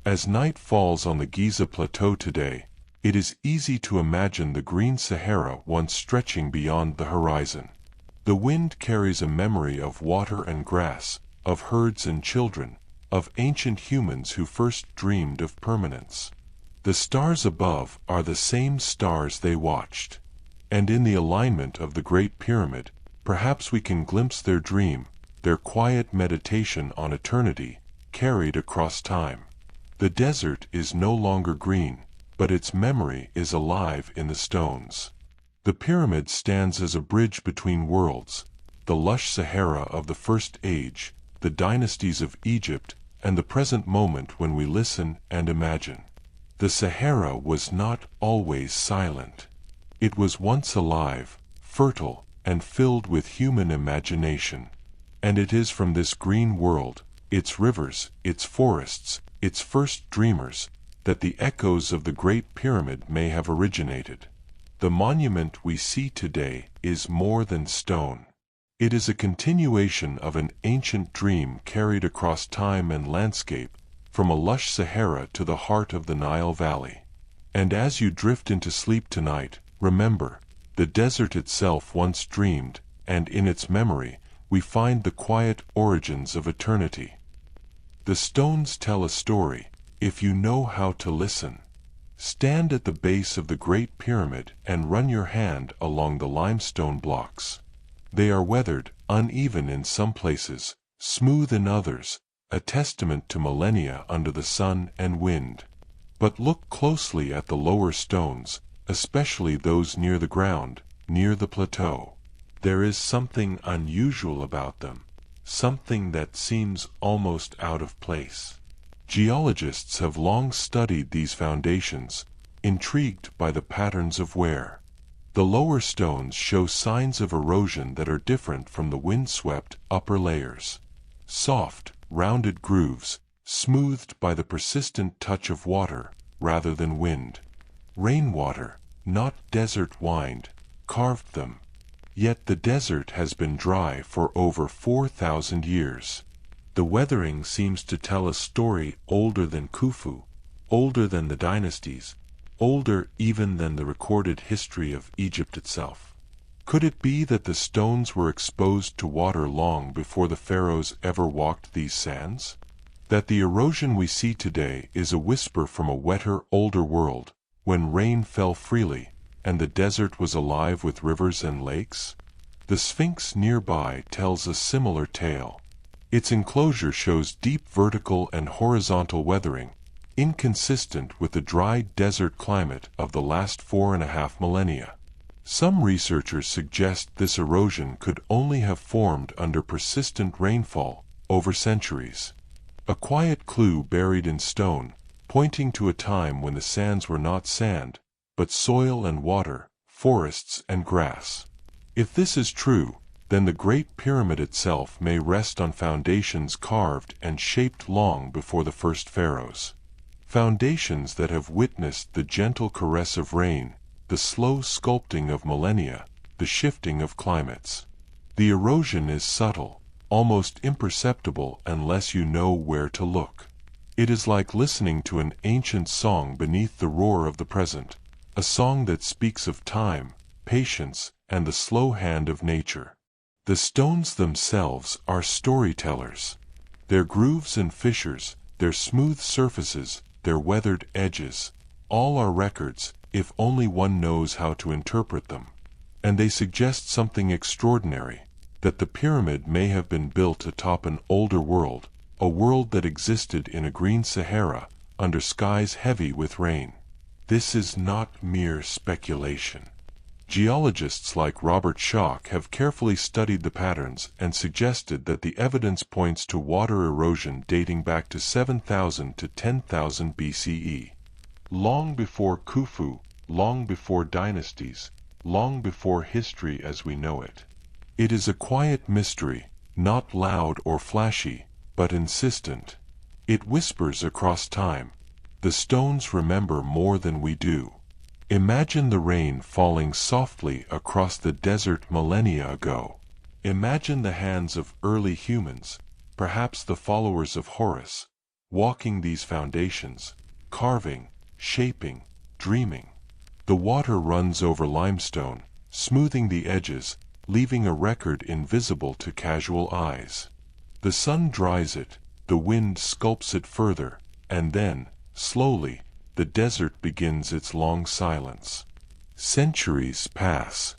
As night falls on the Giza Plateau today, it is easy to imagine the Green Sahara once stretching beyond the horizon. The wind carries a memory of water and grass, of herds and children, of ancient humans who first dreamed of permanence. The stars above are the same stars they watched. And in the alignment of the Great Pyramid, perhaps we can glimpse their dream, their quiet meditation on eternity, carried across time. The desert is no longer green, but its memory is alive in the stones. The pyramid stands as a bridge between worlds, the lush Sahara of the First Age, the dynasties of Egypt, and the present moment when we listen and imagine. The Sahara was not always silent. It was once alive, fertile, and filled with human imagination. And it is from this green world, its rivers, its forests, its first dreamers, that the echoes of the Great Pyramid may have originated. The monument we see today is more than stone. It is a continuation of an ancient dream carried across time and landscape, from a lush Sahara to the heart of the Nile Valley. And as you drift into sleep tonight, remember, the desert itself once dreamed, and in its memory, we find the quiet origins of eternity. The stones tell a story, if you know how to listen. Stand at the base of the Great Pyramid and run your hand along the limestone blocks. They are weathered, uneven in some places, smooth in others, a testament to millennia under the sun and wind. But look closely at the lower stones, especially those near the ground, near the plateau. There is something unusual about them, something that seems almost out of place. Geologists have long studied these foundations, intrigued by the patterns of wear. The lower stones show signs of erosion that are different from the wind-swept upper layers. Soft, rounded grooves, smoothed by the persistent touch of water rather than wind. Rainwater, not desert wind, carved them. Yet the desert has been dry for over 4,000 years. The weathering seems to tell a story older than Khufu, older than the dynasties, older even than the recorded history of Egypt itself. Could it be that the stones were exposed to water long before the pharaohs ever walked these sands? That the erosion we see today is a whisper from a wetter, older world, when rain fell freely, and the desert was alive with rivers and lakes? The Sphinx nearby tells a similar tale. Its enclosure shows deep vertical and horizontal weathering, inconsistent with the dry desert climate of the last 4.5 millennia. Some researchers suggest this erosion could only have formed under persistent rainfall over centuries. A quiet clue buried in stone, pointing to a time when the sands were not sand, but soil and water, forests and grass. If this is true, then the Great Pyramid itself may rest on foundations carved and shaped long before the first pharaohs. Foundations that have witnessed the gentle caress of rain, the slow sculpting of millennia, the shifting of climates. The erosion is subtle, almost imperceptible unless you know where to look. It is like listening to an ancient song beneath the roar of the present, a song that speaks of time, patience, and the slow hand of nature. The stones themselves are storytellers. Their grooves and fissures, their smooth surfaces, their weathered edges, all are records, if only one knows how to interpret them. And they suggest something extraordinary, that the pyramid may have been built atop an older world, a world that existed in a green Sahara, under skies heavy with rain. This is not mere speculation. Geologists like Robert Schoch have carefully studied the patterns and suggested that the evidence points to water erosion dating back to 7,000 to 10,000 BCE. Long before Khufu, long before dynasties, long before history as we know it. It is a quiet mystery, not loud or flashy, but insistent. It whispers across time. The stones remember more than we do. Imagine the rain falling softly across the desert millennia ago. Imagine the hands of early humans, perhaps the followers of Horus, walking these foundations, carving, shaping, dreaming. The water runs over limestone, smoothing the edges, leaving a record invisible to casual eyes. The sun dries it, the wind sculpts it further, and then, slowly, the desert begins its long silence. Centuries pass.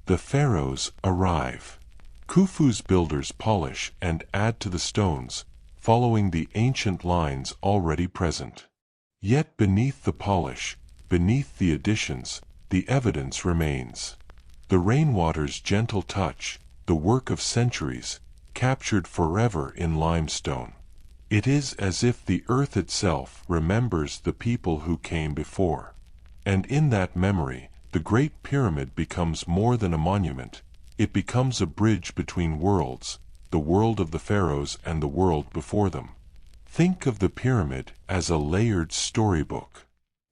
The pharaohs arrive. Khufu's builders polish and add to the stones, following the ancient lines already present. Yet beneath the polish, beneath the additions, the evidence remains. The rainwater's gentle touch, the work of centuries, captured forever in limestone. It is as if the earth itself remembers the people who came before. And in that memory, the Great Pyramid becomes more than a monument. It becomes a bridge between worlds, the world of the pharaohs and the world before them. Think of the pyramid as a layered storybook.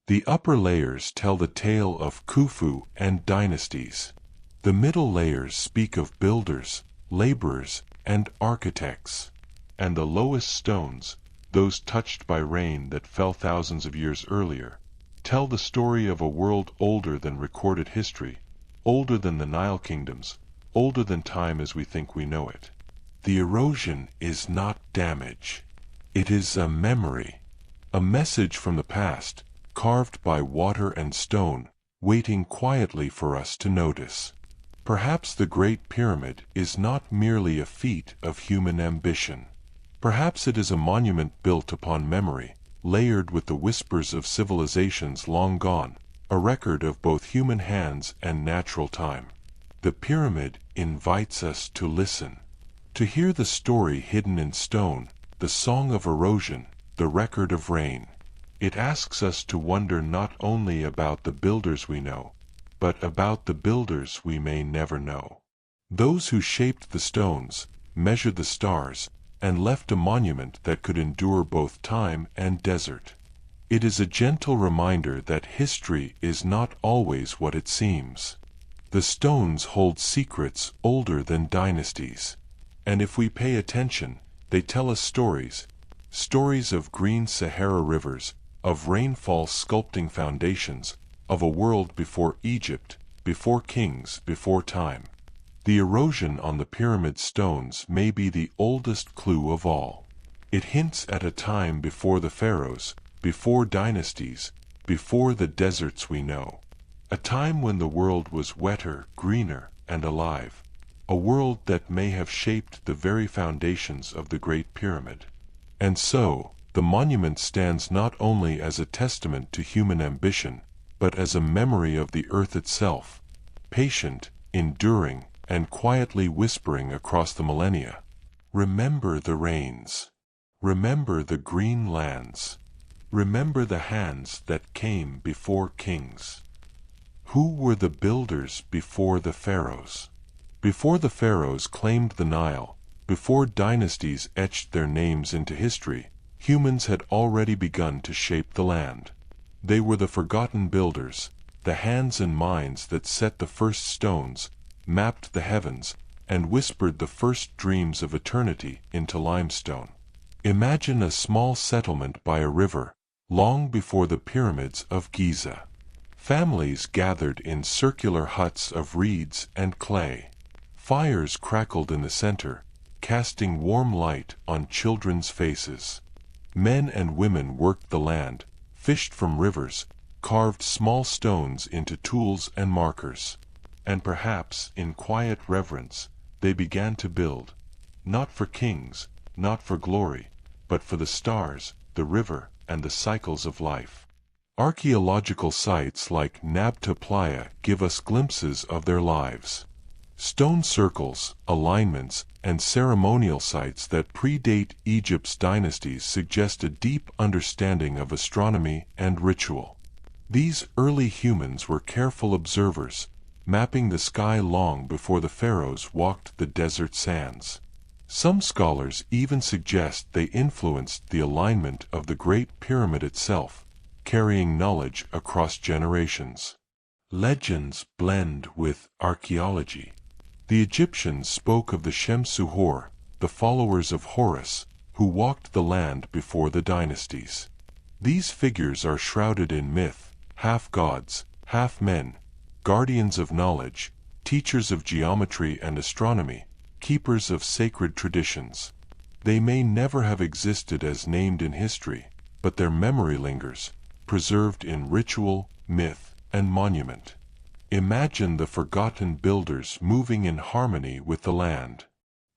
The upper layers tell the tale of Khufu and dynasties. The middle layers speak of builders, laborers, and architects. And the lowest stones, those touched by rain that fell thousands of years earlier, tell the story of a world older than recorded history, older than the Nile kingdoms, older than time as we think we know it. The erosion is not damage. It is a memory, a message from the past, carved by water and stone, waiting quietly for us to notice. Perhaps the Great Pyramid is not merely a feat of human ambition. Perhaps it is a monument built upon memory, layered with the whispers of civilizations long gone, a record of both human hands and natural time. The pyramid invites us to listen, to hear the story hidden in stone, the song of erosion, the record of rain. It asks us to wonder not only about the builders we know, but about the builders we may never know. Those who shaped the stones, measured the stars, and left a monument that could endure both time and desert. It is a gentle reminder that history is not always what it seems. The stones hold secrets older than dynasties. And if we pay attention, they tell us stories. Stories of green Sahara rivers, of rainfall sculpting foundations, of a world before Egypt, before kings, before time. The erosion on the pyramid stones may be the oldest clue of all. It hints at a time before the pharaohs, before dynasties, before the deserts we know. A time when the world was wetter, greener, and alive. A world that may have shaped the very foundations of the Great Pyramid. And so, the monument stands not only as a testament to human ambition, but as a memory of the earth itself, patient, enduring, and quietly whispering across the millennia. Remember the rains. Remember the green lands. Remember the hands that came before kings. Who were the builders before the pharaohs? Before the pharaohs claimed the Nile, before dynasties etched their names into history, humans had already begun to shape the land. They were the forgotten builders, the hands and minds that set the first stones, mapped the heavens, and whispered the first dreams of eternity into limestone. Imagine a small settlement by a river, long before the pyramids of Giza. Families gathered in circular huts of reeds and clay. Fires crackled in the center, casting warm light on children's faces. Men and women worked the land, fished from rivers, carved small stones into tools and markers. And perhaps, in quiet reverence, they began to build, not for kings, not for glory, but for the stars, the river, and the cycles of life. Archaeological sites like Nabta Playa give us glimpses of their lives. Stone circles, alignments, and ceremonial sites that predate Egypt's dynasties suggest a deep understanding of astronomy and ritual. These early humans were careful observers, mapping the sky long before the pharaohs walked the desert sands. Some scholars even suggest they influenced the alignment of the Great Pyramid itself, carrying knowledge across generations. Legends blend with archaeology. The Egyptians spoke of the Shem-Suhor, the followers of Horus, who walked the land before the dynasties. These figures are shrouded in myth, half gods, half men, guardians of knowledge, teachers of geometry and astronomy, keepers of sacred traditions. They may never have existed as named in history, but their memory lingers, preserved in ritual, myth, and monument. Imagine the forgotten builders moving in harmony with the land.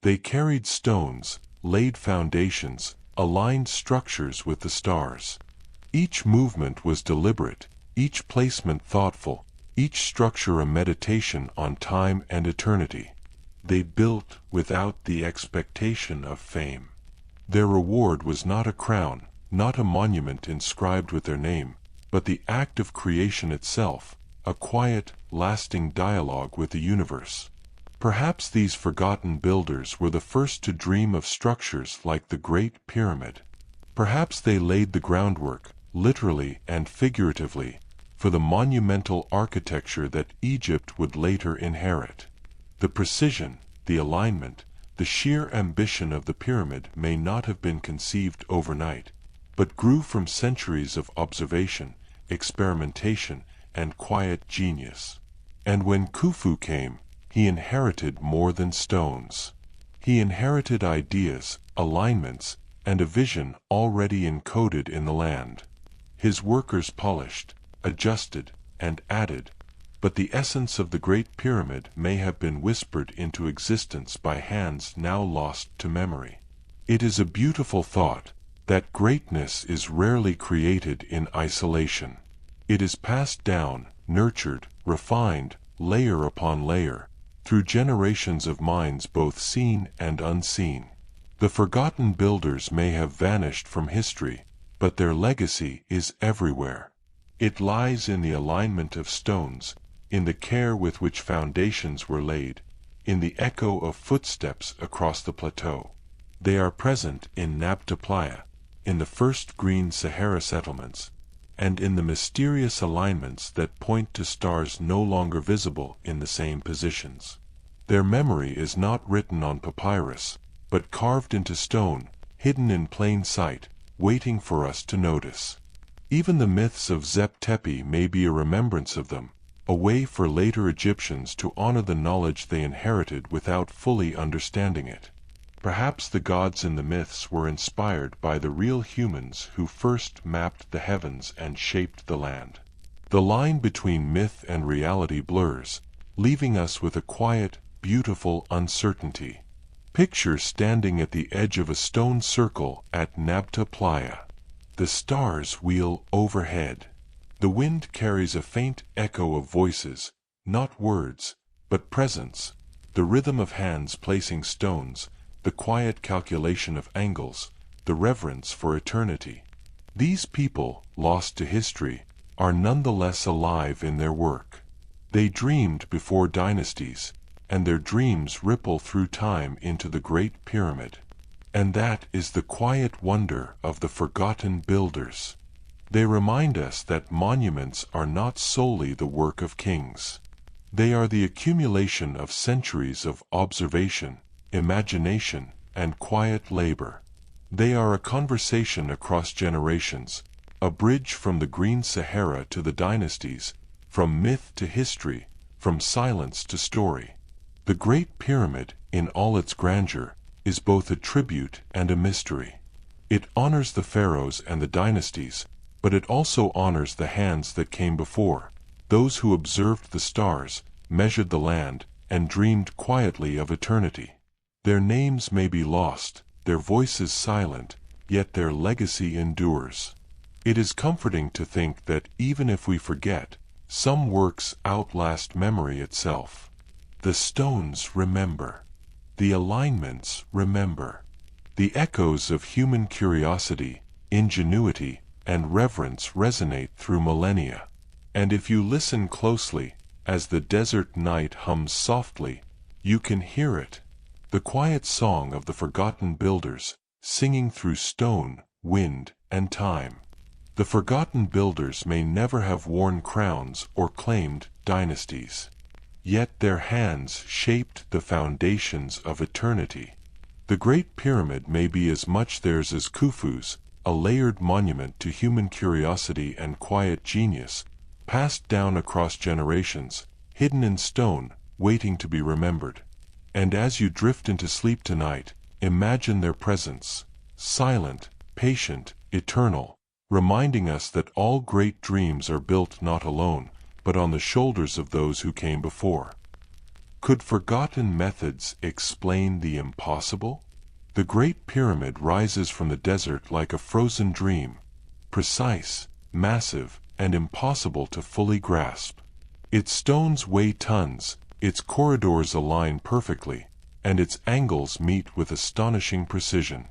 They carried stones, laid foundations, aligned structures with the stars. Each movement was deliberate, each placement thoughtful, each structure a meditation on time and eternity. They built without the expectation of fame. Their reward was not a crown, not a monument inscribed with their name, but the act of creation itself, a quiet, lasting dialogue with the universe. Perhaps these forgotten builders were the first to dream of structures like the Great Pyramid. Perhaps they laid the groundwork, literally and figuratively, for the monumental architecture that Egypt would later inherit. The precision, the alignment, the sheer ambition of the pyramid may not have been conceived overnight, but grew from centuries of observation, experimentation, and quiet genius. And when Khufu came, he inherited more than stones. He inherited ideas, alignments, and a vision already encoded in the land. His workers polished, adjusted, and added, but the essence of the Great Pyramid may have been whispered into existence by hands now lost to memory. It is a beautiful thought, that greatness is rarely created in isolation. It is passed down, nurtured, refined, layer upon layer, through generations of minds both seen and unseen. The forgotten builders may have vanished from history, but their legacy is everywhere. It lies in the alignment of stones, in the care with which foundations were laid, in the echo of footsteps across the plateau. They are present in Nabta Playa, in the first green Sahara settlements, and in the mysterious alignments that point to stars no longer visible in the same positions. Their memory is not written on papyrus, but carved into stone, hidden in plain sight, waiting for us to notice. Even the myths of Zep Tepi may be a remembrance of them, a way for later Egyptians to honor the knowledge they inherited without fully understanding it. Perhaps the gods in the myths were inspired by the real humans who first mapped the heavens and shaped the land. The line between myth and reality blurs, leaving us with a quiet, beautiful uncertainty. Picture standing at the edge of a stone circle at Nabta Playa. The stars wheel overhead. The wind carries a faint echo of voices, not words, but presence, the rhythm of hands placing stones, the quiet calculation of angles, the reverence for eternity. These people, lost to history, are nonetheless alive in their work. They dreamed before dynasties, and their dreams ripple through time into the Great Pyramid. And that is the quiet wonder of the forgotten builders. They remind us that monuments are not solely the work of kings. They are the accumulation of centuries of observation, imagination, and quiet labor. They are a conversation across generations, a bridge from the Green Sahara to the dynasties, from myth to history, from silence to story. The Great Pyramid, in all its grandeur, is both a tribute and a mystery. It honors the pharaohs and the dynasties, but it also honors the hands that came before, those who observed the stars, measured the land, and dreamed quietly of eternity. Their names may be lost, their voices silent, yet their legacy endures. It is comforting to think that even if we forget, some works outlast memory itself. The stones remember. The alignments remember. The echoes of human curiosity, ingenuity, and reverence resonate through millennia. And if you listen closely, as the desert night hums softly, you can hear it. The quiet song of the forgotten builders, singing through stone, wind, and time. The forgotten builders may never have worn crowns or claimed dynasties. Yet their hands shaped the foundations of eternity. The Great Pyramid may be as much theirs as Khufu's, a layered monument to human curiosity and quiet genius, passed down across generations, hidden in stone, waiting to be remembered. And as you drift into sleep tonight, imagine their presence, silent, patient, eternal, reminding us that all great dreams are built not alone, but on the shoulders of those who came before. Could forgotten methods explain the impossible? The Great Pyramid rises from the desert like a frozen dream, precise, massive, and impossible to fully grasp. Its stones weigh tons, its corridors align perfectly, and its angles meet with astonishing precision.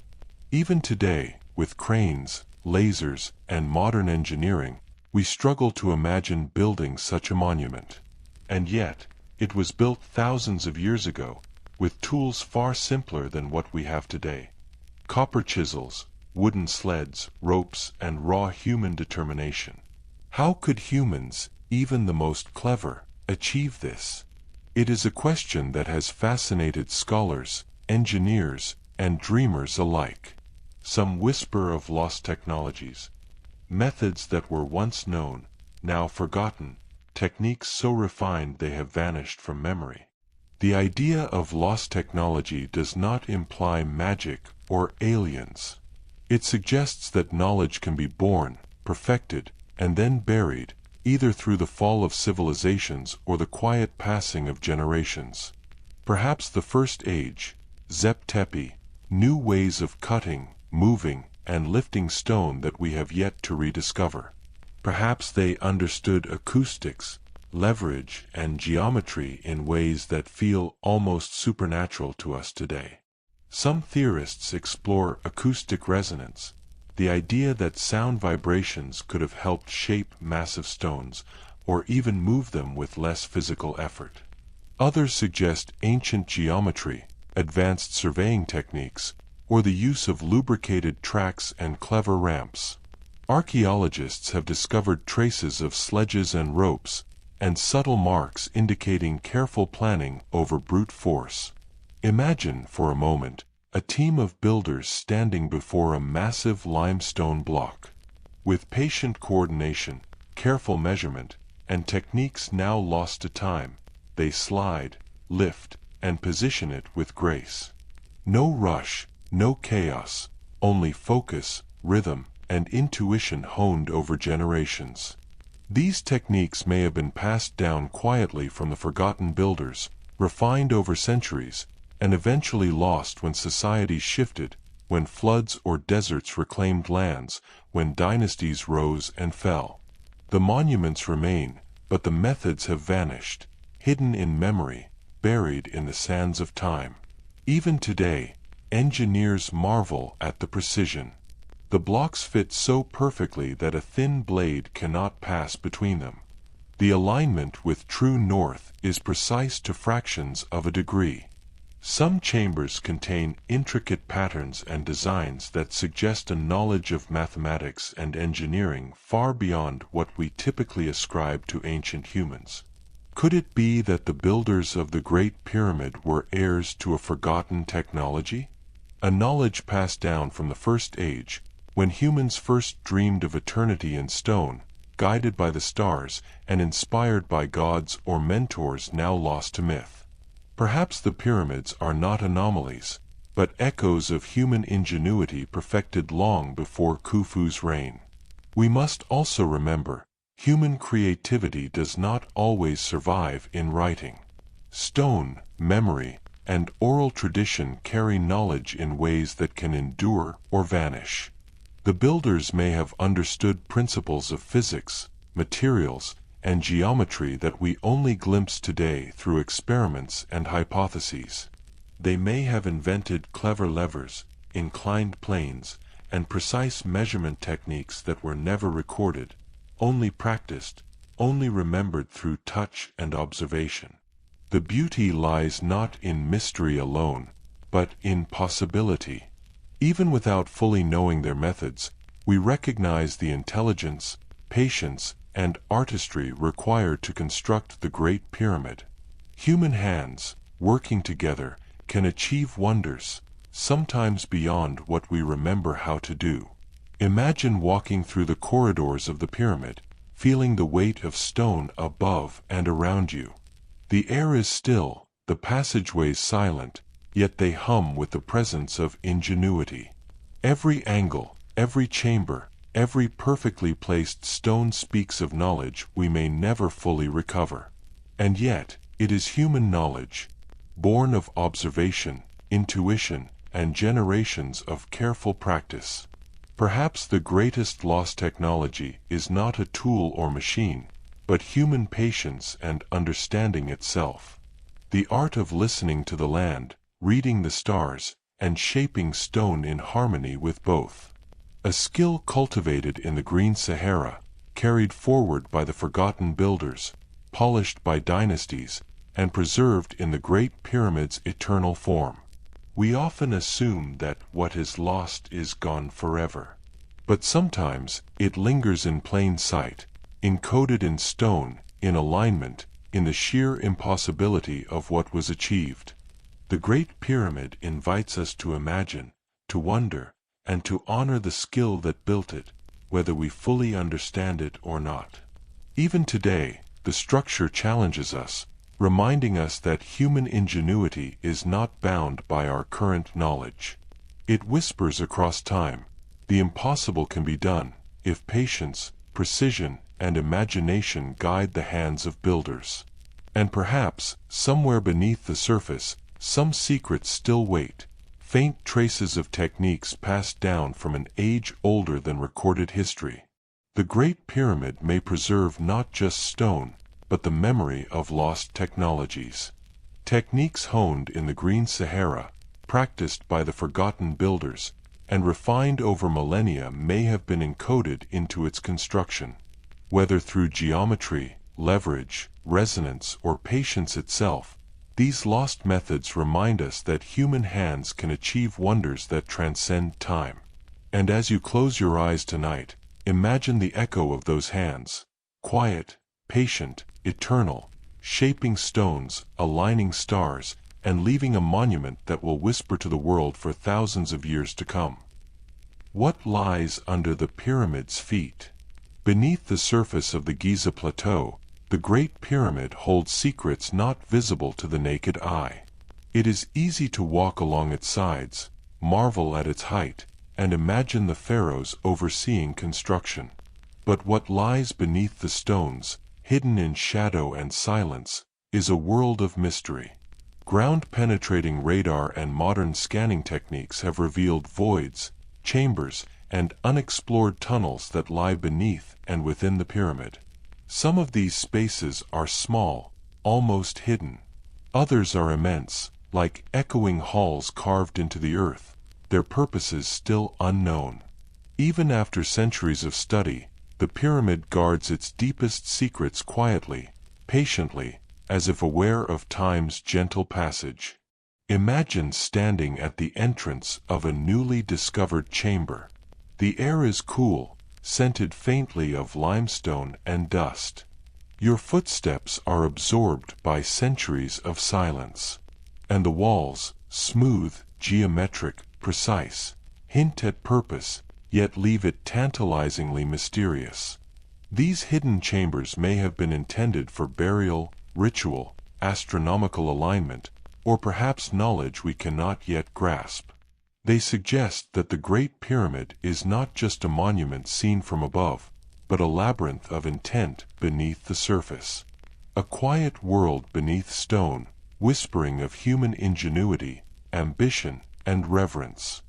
Even today, with cranes, lasers, and modern engineering, we struggle to imagine building such a monument. And yet, it was built thousands of years ago, with tools far simpler than what we have today. Copper chisels, wooden sleds, ropes, and raw human determination. How could humans, even the most clever, achieve this? It is a question that has fascinated scholars, engineers, and dreamers alike. Some whisper of lost technologies. Methods that were once known, now forgotten, techniques so refined they have vanished from memory. The idea of lost technology does not imply magic or aliens. It suggests that knowledge can be born, perfected, and then buried, either through the fall of civilizations or the quiet passing of generations. Perhaps the first age, Zep Tepi, new ways of cutting, moving, and lifting stone that we have yet to rediscover. Perhaps they understood acoustics, leverage, and geometry in ways that feel almost supernatural to us today. Some theorists explore acoustic resonance, the idea that sound vibrations could have helped shape massive stones, or even move them with less physical effort. Others suggest ancient geometry, advanced surveying techniques, or the use of lubricated tracks and clever ramps. Archaeologists have discovered traces of sledges and ropes, and subtle marks indicating careful planning over brute force. Imagine, for a moment, a team of builders standing before a massive limestone block. With patient coordination, careful measurement, and techniques now lost to time, they slide, lift, and position it with grace. No rush, no chaos, only focus, rhythm, and intuition honed over generations. These techniques may have been passed down quietly from the forgotten builders, refined over centuries, and eventually lost when societies shifted, when floods or deserts reclaimed lands, when dynasties rose and fell. The monuments remain, but the methods have vanished, hidden in memory, buried in the sands of time. Even today, engineers marvel at the precision. The blocks fit so perfectly that a thin blade cannot pass between them. The alignment with true north is precise to fractions of a degree. Some chambers contain intricate patterns and designs that suggest a knowledge of mathematics and engineering far beyond what we typically ascribe to ancient humans. Could it be that the builders of the Great Pyramid were heirs to a forgotten technology? A knowledge passed down from the First Age, when humans first dreamed of eternity in stone, guided by the stars and inspired by gods or mentors now lost to myth. Perhaps the pyramids are not anomalies, but echoes of human ingenuity perfected long before Khufu's reign. We must also remember, human creativity does not always survive in writing. Stone, memory, and oral tradition carry knowledge in ways that can endure or vanish. The builders may have understood principles of physics, materials, and geometry that we only glimpse today through experiments and hypotheses. They may have invented clever levers, inclined planes, and precise measurement techniques that were never recorded, only practiced, only remembered through touch and observation. The beauty lies not in mystery alone, but in possibility. Even without fully knowing their methods, we recognize the intelligence, patience, and artistry required to construct the Great Pyramid. Human hands, working together, can achieve wonders, sometimes beyond what we remember how to do. Imagine walking through the corridors of the pyramid, feeling the weight of stone above and around you. The air is still, the passageways silent, yet they hum with the presence of ingenuity. Every angle, every chamber, every perfectly placed stone speaks of knowledge we may never fully recover. And yet, it is human knowledge, born of observation, intuition, and generations of careful practice. Perhaps the greatest lost technology is not a tool or machine, but human patience and understanding itself. The art of listening to the land, reading the stars, and shaping stone in harmony with both. A skill cultivated in the Green Sahara, carried forward by the forgotten builders, polished by dynasties, and preserved in the Great Pyramid's eternal form. We often assume that what is lost is gone forever. But sometimes it lingers in plain sight, encoded in stone, in alignment, in the sheer impossibility of what was achieved. The Great Pyramid invites us to imagine, to wonder, and to honor the skill that built it, whether we fully understand it or not. Even today, the structure challenges us, reminding us that human ingenuity is not bound by our current knowledge. It whispers across time, the impossible can be done, if patience, precision, and imagination guide the hands of builders. And perhaps, somewhere beneath the surface, some secrets still wait, faint traces of techniques passed down from an age older than recorded history. The Great Pyramid may preserve not just stone, but the memory of lost technologies. Techniques honed in the Green Sahara, practiced by the forgotten builders, and refined over millennia may have been encoded into its construction. Whether through geometry, leverage, resonance, or patience itself, these lost methods remind us that human hands can achieve wonders that transcend time. And as you close your eyes tonight, imagine the echo of those hands, quiet, patient, eternal, shaping stones, aligning stars, and leaving a monument that will whisper to the world for thousands of years to come. What lies under the pyramid's feet? Beneath the surface of the Giza Plateau, the Great Pyramid holds secrets not visible to the naked eye. It is easy to walk along its sides, marvel at its height, and imagine the pharaohs overseeing construction. But what lies beneath the stones, hidden in shadow and silence, is a world of mystery. Ground-penetrating radar and modern scanning techniques have revealed voids, chambers, and unexplored tunnels that lie beneath and within the pyramid. Some of these spaces are small, almost hidden. Others are immense, like echoing halls carved into the earth, their purposes still unknown. Even after centuries of study, the pyramid guards its deepest secrets quietly, patiently, as if aware of time's gentle passage. Imagine standing at the entrance of a newly discovered chamber. The air is cool, scented faintly of limestone and dust. Your footsteps are absorbed by centuries of silence. And the walls, smooth, geometric, precise, hint at purpose, yet leave it tantalizingly mysterious. These hidden chambers may have been intended for burial, ritual, astronomical alignment, or perhaps knowledge we cannot yet grasp. They suggest that the Great Pyramid is not just a monument seen from above, but a labyrinth of intent beneath the surface. A quiet world beneath stone, whispering of human ingenuity, ambition, and reverence.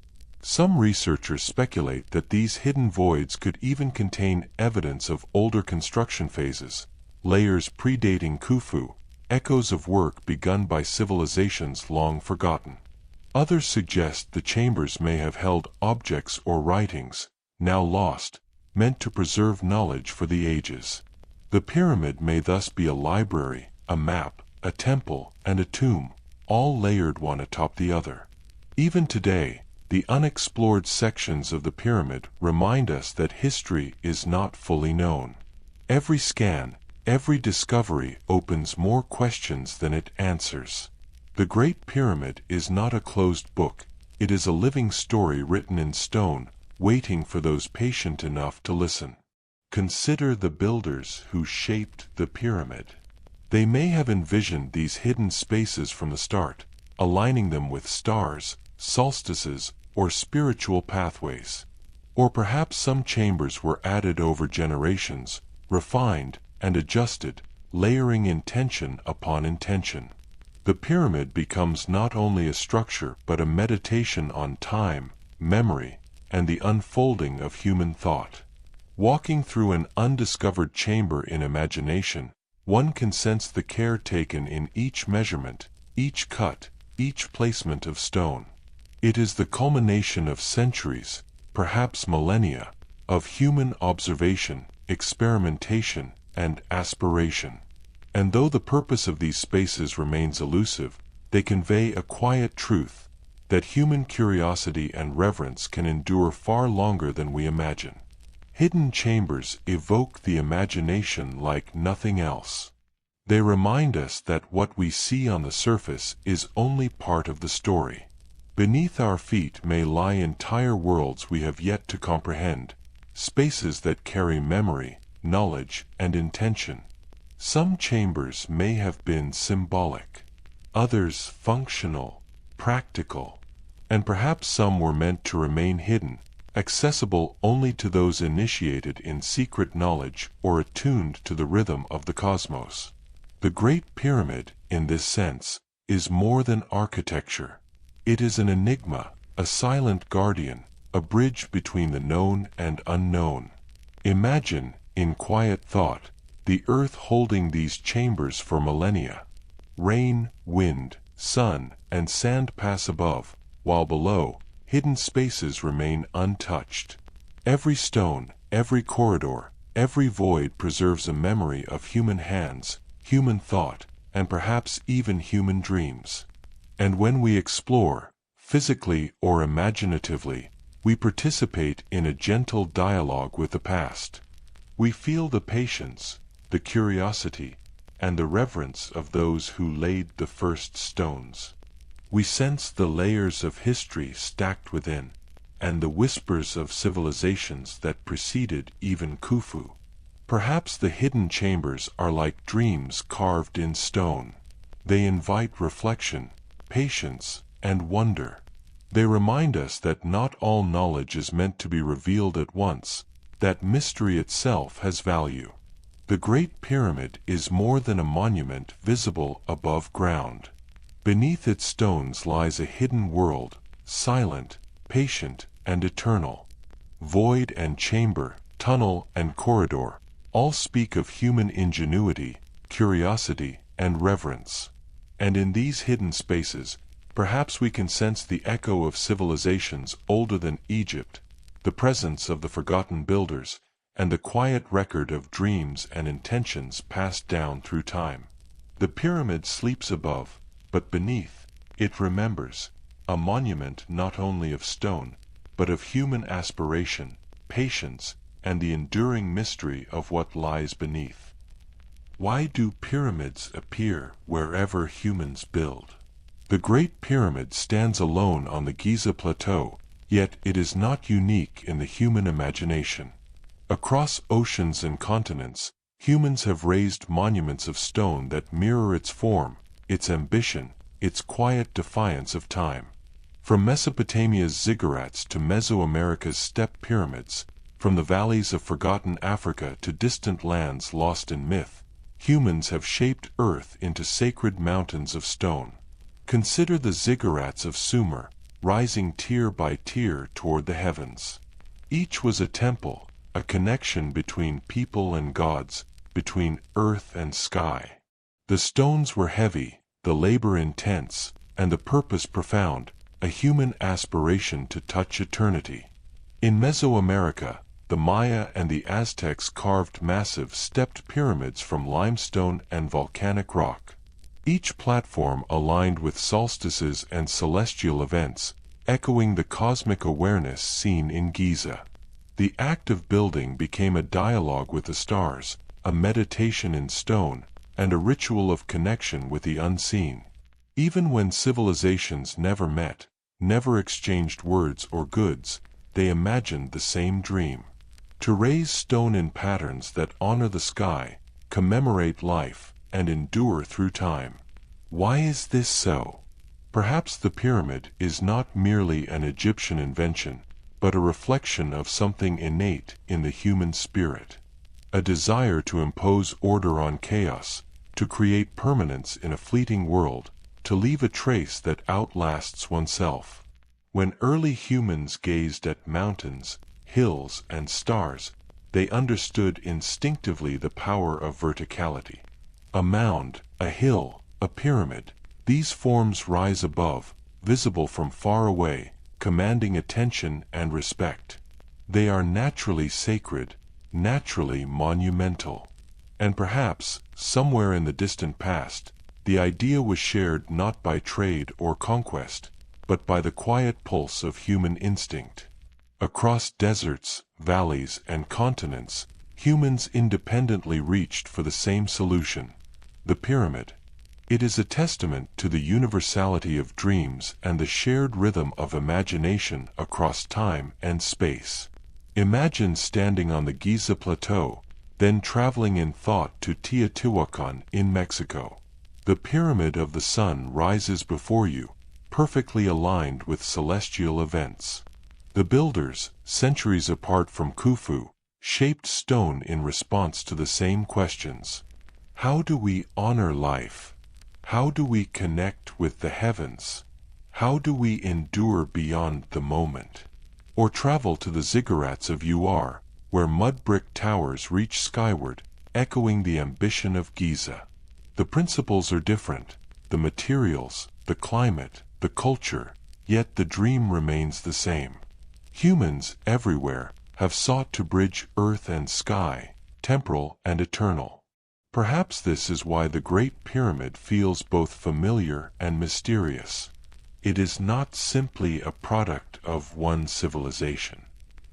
Some researchers speculate that these hidden voids could even contain evidence of older construction phases, layers predating Khufu, echoes of work begun by civilizations long forgotten. Others suggest the chambers may have held objects or writings, now lost, meant to preserve knowledge for the ages. The pyramid may thus be a library, a map, a temple, and a tomb, all layered one atop the other. Even today, the unexplored sections of the pyramid remind us that history is not fully known. Every scan, every discovery opens more questions than it answers. The Great Pyramid is not a closed book, it is a living story written in stone, waiting for those patient enough to listen. Consider the builders who shaped the pyramid. They may have envisioned these hidden spaces from the start, aligning them with stars, solstices, or spiritual pathways. Or perhaps some chambers were added over generations, refined and adjusted, layering intention upon intention. The pyramid becomes not only a structure but a meditation on time, memory, and the unfolding of human thought. Walking through an undiscovered chamber in imagination, one can sense the care taken in each measurement, each cut, each placement of stone. It is the culmination of centuries, perhaps millennia, of human observation, experimentation, and aspiration. And though the purpose of these spaces remains elusive, they convey a quiet truth, that human curiosity and reverence can endure far longer than we imagine. Hidden chambers evoke the imagination like nothing else. They remind us that what we see on the surface is only part of the story. Beneath our feet may lie entire worlds we have yet to comprehend, spaces that carry memory, knowledge, and intention. Some chambers may have been symbolic, others functional, practical, and perhaps some were meant to remain hidden, accessible only to those initiated in secret knowledge or attuned to the rhythm of the cosmos. The Great Pyramid, in this sense, is more than architecture. It is an enigma, a silent guardian, a bridge between the known and unknown. Imagine, in quiet thought, the earth holding these chambers for millennia. Rain, wind, sun, and sand pass above, while below, hidden spaces remain untouched. Every stone, every corridor, every void preserves a memory of human hands, human thought, and perhaps even human dreams. And when we explore, physically or imaginatively, we participate in a gentle dialogue with the past. We feel the patience, the curiosity, and the reverence of those who laid the first stones. We sense the layers of history stacked within, and the whispers of civilizations that preceded even Khufu. Perhaps the hidden chambers are like dreams carved in stone. They invite reflection, patience, and wonder. They remind us that not all knowledge is meant to be revealed at once, that mystery itself has value. The Great Pyramid is more than a monument visible above ground. Beneath its stones lies a hidden world, silent, patient, and eternal. Void and chamber, tunnel and corridor, all speak of human ingenuity, curiosity, and reverence. And in these hidden spaces, perhaps we can sense the echo of civilizations older than Egypt, the presence of the forgotten builders, and the quiet record of dreams and intentions passed down through time. The pyramid sleeps above, but beneath, it remembers, a monument not only of stone, but of human aspiration, patience, and the enduring mystery of what lies beneath. Why do pyramids appear wherever humans build? The Great Pyramid stands alone on the Giza Plateau, yet it is not unique in the human imagination. Across oceans and continents, humans have raised monuments of stone that mirror its form, its ambition, its quiet defiance of time. From Mesopotamia's ziggurats to Mesoamerica's step pyramids, from the valleys of forgotten Africa to distant lands lost in myth, humans have shaped Earth into sacred mountains of stone. Consider the ziggurats of Sumer, rising tier by tier toward the heavens. Each was a temple, a connection between people and gods, between earth and sky. The stones were heavy, the labor intense, and the purpose profound, a human aspiration to touch eternity. In Mesoamerica, the Maya and the Aztecs carved massive stepped pyramids from limestone and volcanic rock. Each platform aligned with solstices and celestial events, echoing the cosmic awareness seen in Giza. The act of building became a dialogue with the stars, a meditation in stone, and a ritual of connection with the unseen. Even when civilizations never met, never exchanged words or goods, they imagined the same dream. To raise stone in patterns that honor the sky, commemorate life, and endure through time. Why is this so? Perhaps the pyramid is not merely an Egyptian invention, but a reflection of something innate in the human spirit. A desire to impose order on chaos, to create permanence in a fleeting world, to leave a trace that outlasts oneself. When early humans gazed at mountains, hills, and stars, they understood instinctively the power of verticality. A mound, a hill, a pyramid, these forms rise above, visible from far away, commanding attention and respect. They are naturally sacred, naturally monumental. And perhaps, somewhere in the distant past, the idea was shared not by trade or conquest, but by the quiet pulse of human instinct. Across deserts, valleys, and continents, humans independently reached for the same solution: the pyramid. It is a testament to the universality of dreams and the shared rhythm of imagination across time and space. Imagine standing on the Giza Plateau, then traveling in thought to Teotihuacan in Mexico. The Pyramid of the Sun rises before you, perfectly aligned with celestial events. The builders, centuries apart from Khufu, shaped stone in response to the same questions. How do we honor life? How do we connect with the heavens? How do we endure beyond the moment? Or travel to the ziggurats of UR, where mud brick towers reach skyward, echoing the ambition of Giza? The principles are different, the materials, the climate, the culture, yet the dream remains the same. Humans, everywhere, have sought to bridge earth and sky, temporal and eternal. Perhaps this is why the Great Pyramid feels both familiar and mysterious. It is not simply a product of one civilization.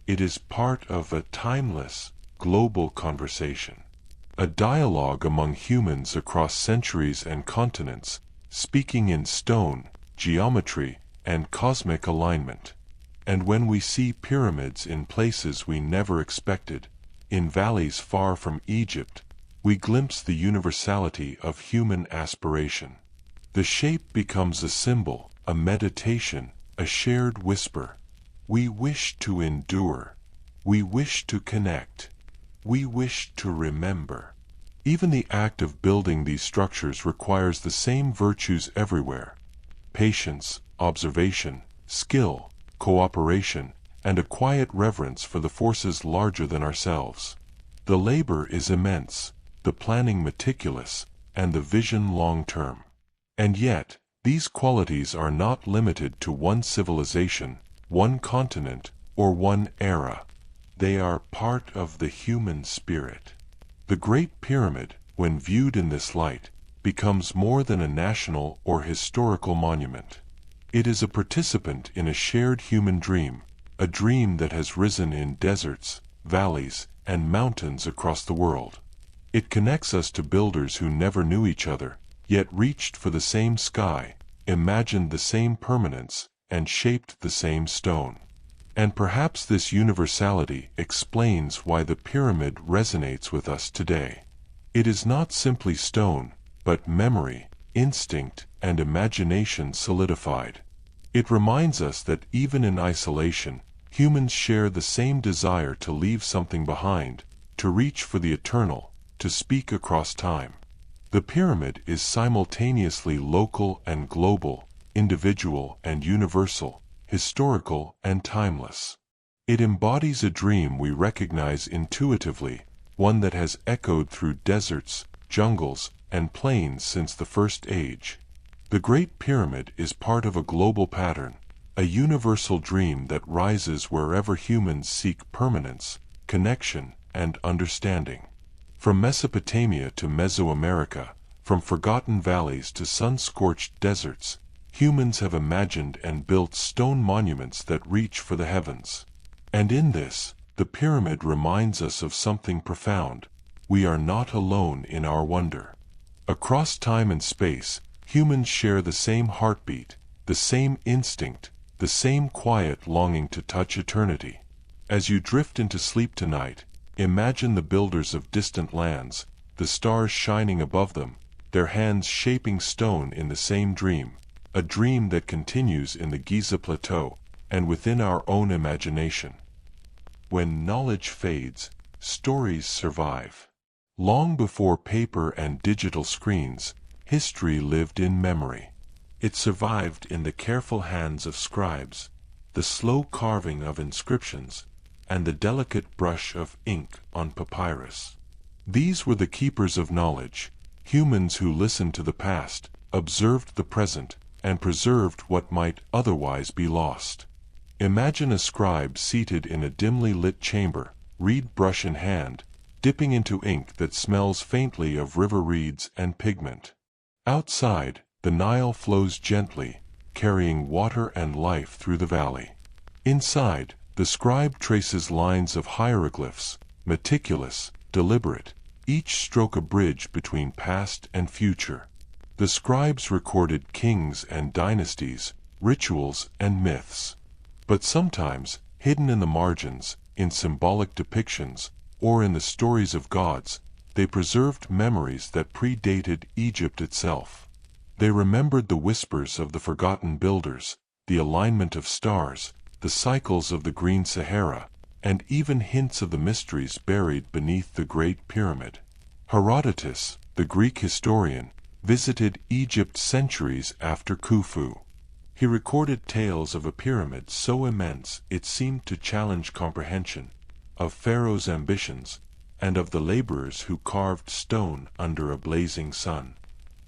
It is part of a timeless, global conversation. A dialogue among humans across centuries and continents, speaking in stone, geometry, and cosmic alignment. And when we see pyramids in places we never expected, in valleys far from Egypt, we glimpse the universality of human aspiration. The shape becomes a symbol, a meditation, a shared whisper. We wish to endure. We wish to connect. We wish to remember. Even the act of building these structures requires the same virtues everywhere: patience, observation, skill, cooperation, and a quiet reverence for the forces larger than ourselves. The labor is immense, the planning meticulous, and the vision long-term. And yet, these qualities are not limited to one civilization, one continent, or one era. They are part of the human spirit. The Great Pyramid, when viewed in this light, becomes more than a national or historical monument. It is a participant in a shared human dream, a dream that has risen in deserts, valleys, and mountains across the world. It connects us to builders who never knew each other, yet reached for the same sky, imagined the same permanence, and shaped the same stone. And perhaps this universality explains why the pyramid resonates with us today. It is not simply stone, but memory, instinct, and imagination solidified. It reminds us that even in isolation, humans share the same desire to leave something behind, to reach for the eternal, to speak across time. The pyramid is simultaneously local and global, individual and universal, historical and timeless. It embodies a dream we recognize intuitively, one that has echoed through deserts, jungles, and plains since the First Age. The Great Pyramid is part of a global pattern, a universal dream that rises wherever humans seek permanence, connection, and understanding. From Mesopotamia to Mesoamerica, from forgotten valleys to sun-scorched deserts, humans have imagined and built stone monuments that reach for the heavens. And in this, the pyramid reminds us of something profound: we are not alone in our wonder. Across time and space, humans share the same heartbeat, the same instinct, the same quiet longing to touch eternity. As you drift into sleep tonight, imagine the builders of distant lands, the stars shining above them, their hands shaping stone in the same dream, a dream that continues in the Giza Plateau and within our own imagination. When knowledge fades, stories survive. Long before paper and digital screens, history lived in memory. It survived in the careful hands of scribes, the slow carving of inscriptions, and the delicate brush of ink on papyrus. These were the keepers of knowledge, humans who listened to the past, observed the present, and preserved what might otherwise be lost. Imagine a scribe seated in a dimly lit chamber, reed brush in hand, dipping into ink that smells faintly of river reeds and pigment. Outside, the Nile flows gently, carrying water and life through the valley. Inside, the scribe traces lines of hieroglyphs, meticulous, deliberate, each stroke a bridge between past and future. The scribes recorded kings and dynasties, rituals and myths. But sometimes, hidden in the margins, in symbolic depictions, or in the stories of gods, they preserved memories that predated Egypt itself. They remembered the whispers of the forgotten builders, the alignment of stars, the cycles of the Green Sahara, and even hints of the mysteries buried beneath the Great Pyramid. Herodotus, the Greek historian, visited Egypt centuries after Khufu. He recorded tales of a pyramid so immense it seemed to challenge comprehension, of Pharaoh's ambitions, and of the laborers who carved stone under a blazing sun.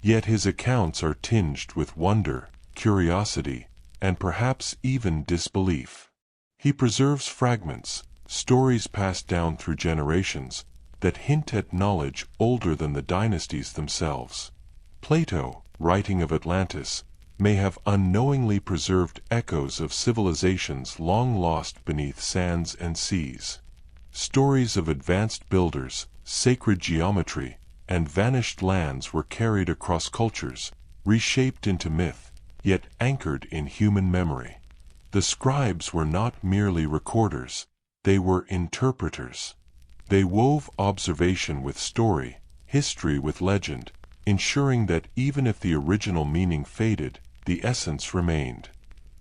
Yet his accounts are tinged with wonder, curiosity, and perhaps even disbelief. He preserves fragments, stories passed down through generations, that hint at knowledge older than the dynasties themselves. Plato, writing of Atlantis, may have unknowingly preserved echoes of civilizations long lost beneath sands and seas. Stories of advanced builders, sacred geometry, and vanished lands were carried across cultures, reshaped into myth, yet anchored in human memory. The scribes were not merely recorders, they were interpreters. They wove observation with story, history with legend, ensuring that even if the original meaning faded, the essence remained.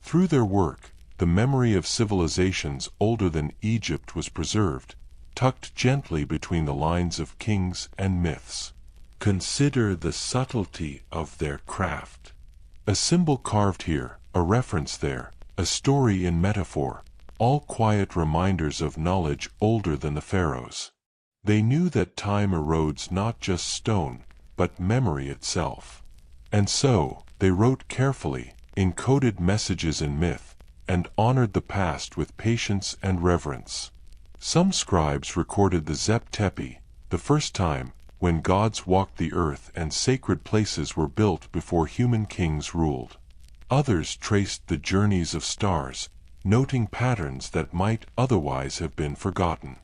Through their work, the memory of civilizations older than Egypt was preserved, tucked gently between the lines of kings and myths. Consider the subtlety of their craft. A symbol carved here, a reference there, a story in metaphor, all quiet reminders of knowledge older than the pharaohs. They knew that time erodes not just stone, but memory itself. And so, they wrote carefully, encoded messages in myth, and honored the past with patience and reverence. Some scribes recorded the Zep Tepi, the first time, when gods walked the earth and sacred places were built before human kings ruled. Others traced the journeys of stars, noting patterns that might otherwise have been forgotten.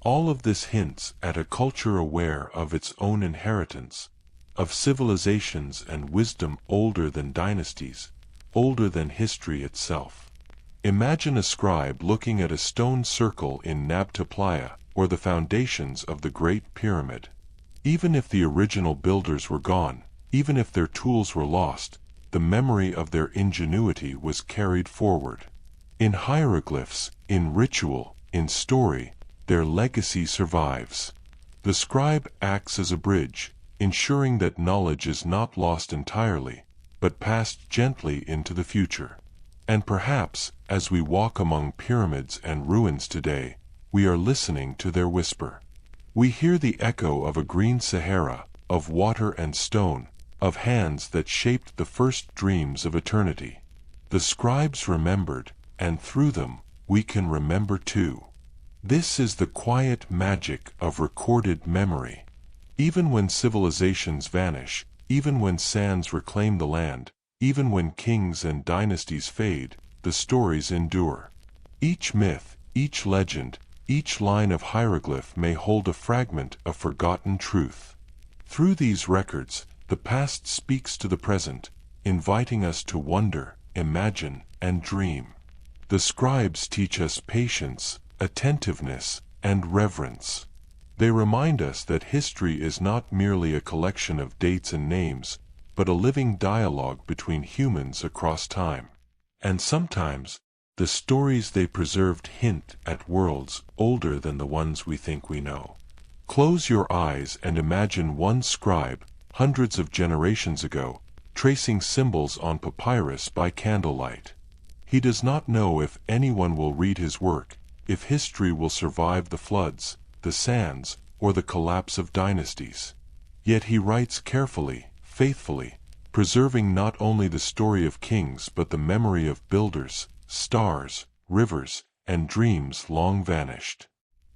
All of this hints at a culture aware of its own inheritance, of civilizations and wisdom older than dynasties, older than history itself. Imagine a scribe looking at a stone circle in Nabta Playa, or the foundations of the Great Pyramid. Even if the original builders were gone, even if their tools were lost, the memory of their ingenuity was carried forward. In hieroglyphs, in ritual, in story, their legacy survives. The scribe acts as a bridge, ensuring that knowledge is not lost entirely, but passed gently into the future. And perhaps, as we walk among pyramids and ruins today, we are listening to their whisper. We hear the echo of a green Sahara, of water and stone, of hands that shaped the first dreams of eternity. The scribes remembered, and through them, we can remember too. This is the quiet magic of recorded memory. Even when civilizations vanish, even when sands reclaim the land, even when kings and dynasties fade, the stories endure. Each myth, each legend, each line of hieroglyph may hold a fragment of forgotten truth. Through these records, the past speaks to the present, inviting us to wonder, imagine, and dream. The scribes teach us patience, attentiveness, and reverence. They remind us that history is not merely a collection of dates and names, but a living dialogue between humans across time. And sometimes, the stories they preserved hint at worlds older than the ones we think we know. Close your eyes and imagine one scribe, hundreds of generations ago, tracing symbols on papyrus by candlelight. He does not know if anyone will read his work, if history will survive the floods, the sands, or the collapse of dynasties. Yet he writes carefully, faithfully, preserving not only the story of kings but the memory of builders, stars, rivers, and dreams long vanished.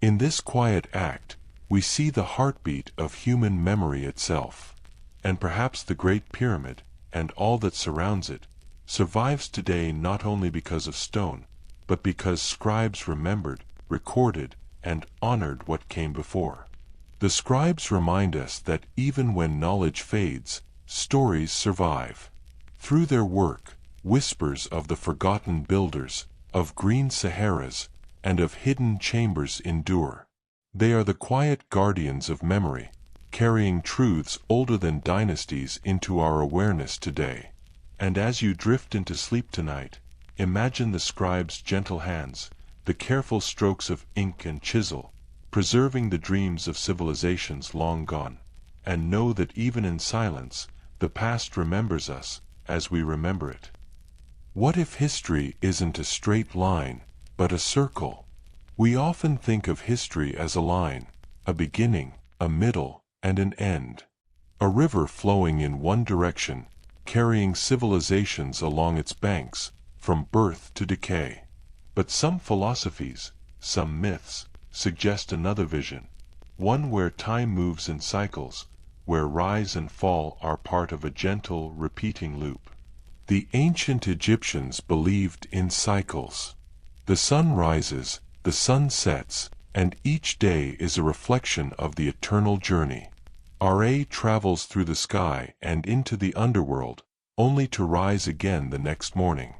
In this quiet act, we see the heartbeat of human memory itself. And perhaps the Great Pyramid, and all that surrounds it, survives today not only because of stone, but because scribes remembered, recorded, and honored what came before. The scribes remind us that even when knowledge fades, stories survive. Through their work, whispers of the forgotten builders, of green Saharas, and of hidden chambers endure. They are the quiet guardians of memory, carrying truths older than dynasties into our awareness today. And as you drift into sleep tonight, imagine the scribe's gentle hands, the careful strokes of ink and chisel, preserving the dreams of civilizations long gone, and know that even in silence, the past remembers us, as we remember it. What if history isn't a straight line, but a circle? We often think of history as a line, a beginning, a middle, and an end. A river flowing in one direction, carrying civilizations along its banks, from birth to decay. But some philosophies, some myths, suggest another vision, one where time moves in cycles, where rise and fall are part of a gentle, repeating loop. The ancient Egyptians believed in cycles. The sun rises, the sun sets, and each day is a reflection of the eternal journey. Ra travels through the sky and into the underworld, only to rise again the next morning.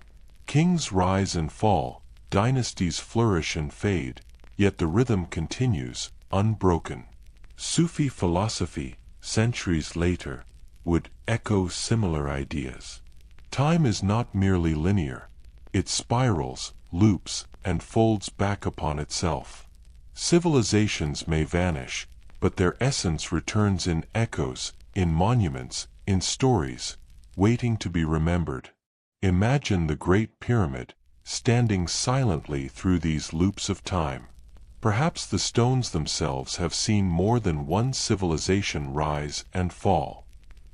Kings rise and fall, dynasties flourish and fade, yet the rhythm continues, unbroken. Sufi philosophy, centuries later, would echo similar ideas. Time is not merely linear. It spirals, loops, and folds back upon itself. Civilizations may vanish, but their essence returns in echoes, in monuments, in stories, waiting to be remembered. Imagine the Great Pyramid, standing silently through these loops of time. Perhaps the stones themselves have seen more than one civilization rise and fall.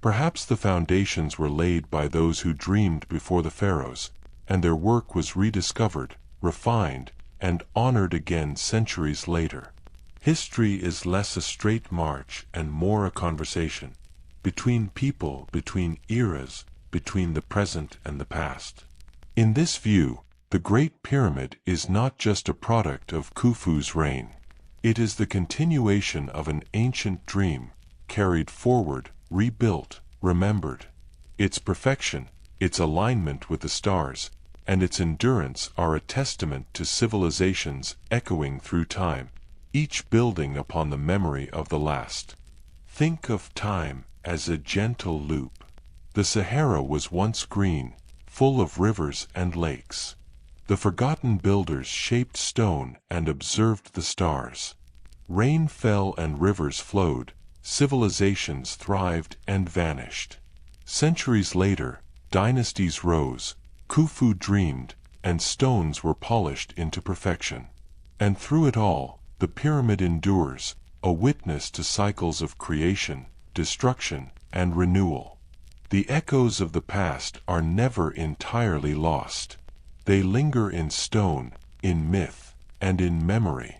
Perhaps the foundations were laid by those who dreamed before the pharaohs, and their work was rediscovered, refined, and honored again centuries later. History is less a straight march and more a conversation, between people, between eras, between the present and the past. In this view, the Great Pyramid is not just a product of Khufu's reign. It is the continuation of an ancient dream, carried forward, rebuilt, remembered. Its perfection, its alignment with the stars, and its endurance are a testament to civilizations echoing through time, each building upon the memory of the last. Think of time as a gentle loop. The Sahara was once green, full of rivers and lakes. The forgotten builders shaped stone and observed the stars. Rain fell and rivers flowed, civilizations thrived and vanished. Centuries later, dynasties rose, Khufu dreamed, and stones were polished into perfection. And through it all, the pyramid endures, a witness to cycles of creation, destruction, and renewal. The echoes of the past are never entirely lost. They linger in stone, in myth, and in memory.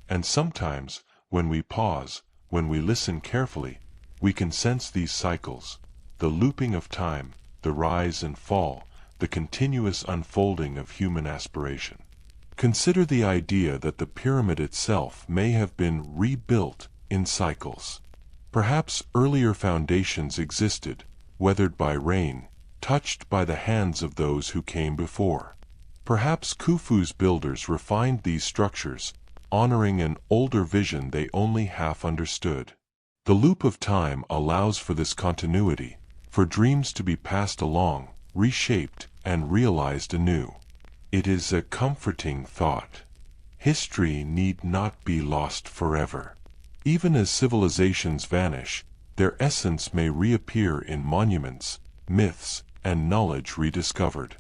And sometimes, when we pause, when we listen carefully, we can sense these cycles, the looping of time, the rise and fall, the continuous unfolding of human aspiration. Consider the idea that the pyramid itself may have been rebuilt in cycles. Perhaps earlier foundations existed, weathered by rain, touched by the hands of those who came before. Perhaps Khufu's builders refined these structures, honoring an older vision they only half understood. The loop of time allows for this continuity, for dreams to be passed along, reshaped, and realized anew. It is a comforting thought. History need not be lost forever. Even as civilizations vanish, their essence may reappear in monuments, myths, and knowledge rediscovered.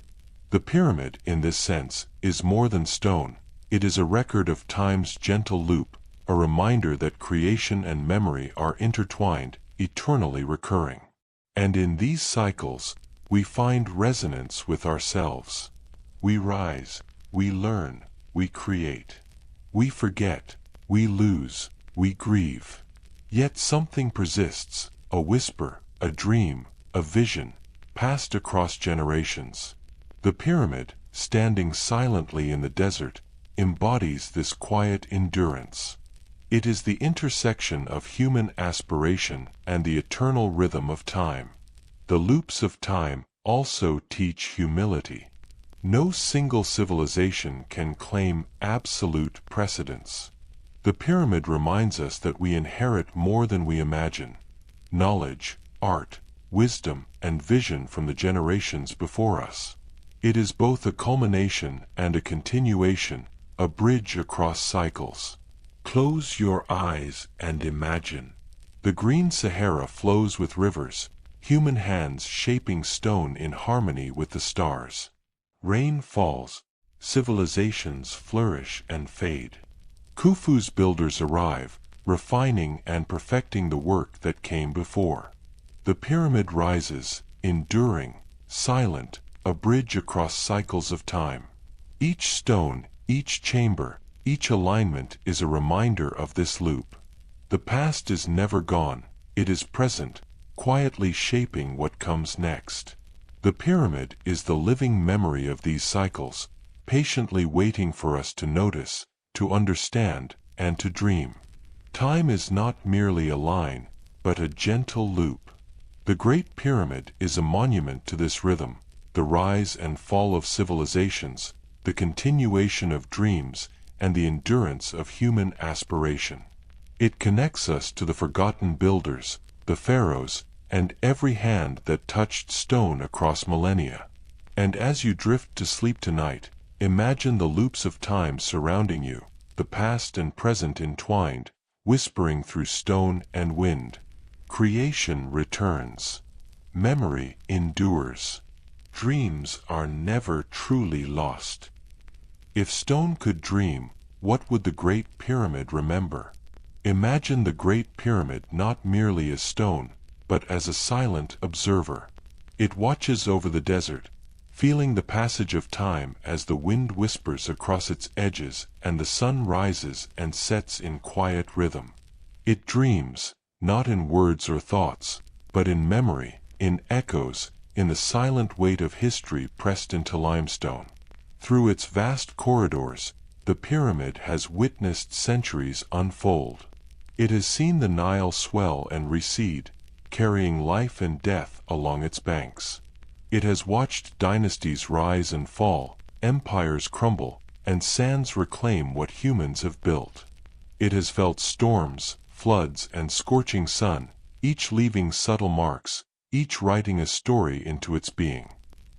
The pyramid, in this sense, is more than stone. It is a record of time's gentle loop, a reminder that creation and memory are intertwined, eternally recurring. And in these cycles, we find resonance with ourselves. We rise, we learn, we create. We forget, we lose, we grieve. Yet something persists, a whisper, a dream, a vision, passed across generations. The pyramid, standing silently in the desert, embodies this quiet endurance. It is the intersection of human aspiration and the eternal rhythm of time. The loops of time also teach humility. No single civilization can claim absolute precedence. The pyramid reminds us that we inherit more than we imagine: knowledge, art, wisdom, and vision from the generations before us. It is both a culmination and a continuation, a bridge across cycles. Close your eyes and imagine. The green Sahara flows with rivers, human hands shaping stone in harmony with the stars. Rain falls, civilizations flourish and fade. Khufu's builders arrive, refining and perfecting the work that came before. The pyramid rises, enduring, silent, a bridge across cycles of time. Each stone, each chamber, each alignment is a reminder of this loop. The past is never gone, it is present, quietly shaping what comes next. The pyramid is the living memory of these cycles, patiently waiting for us to notice, to understand, and to dream. Time is not merely a line, but a gentle loop. The Great Pyramid is a monument to this rhythm, the rise and fall of civilizations, the continuation of dreams, and the endurance of human aspiration. It connects us to the forgotten builders, the pharaohs, and every hand that touched stone across millennia. And as you drift to sleep tonight, imagine the loops of time surrounding you, the past and present entwined, whispering through stone and wind. Creation returns. Memory endures. Dreams are never truly lost. If stone could dream, what would the Great Pyramid remember? Imagine the Great Pyramid not merely as stone, but as a silent observer. It watches over the desert, feeling the passage of time as the wind whispers across its edges and the sun rises and sets in quiet rhythm. It dreams, not in words or thoughts, but in memory, in echoes, in the silent weight of history pressed into limestone. Through its vast corridors, the pyramid has witnessed centuries unfold. It has seen the Nile swell and recede, carrying life and death along its banks. It has watched dynasties rise and fall, empires crumble, and sands reclaim what humans have built. It has felt storms, floods, and scorching sun, each leaving subtle marks, each writing a story into its being.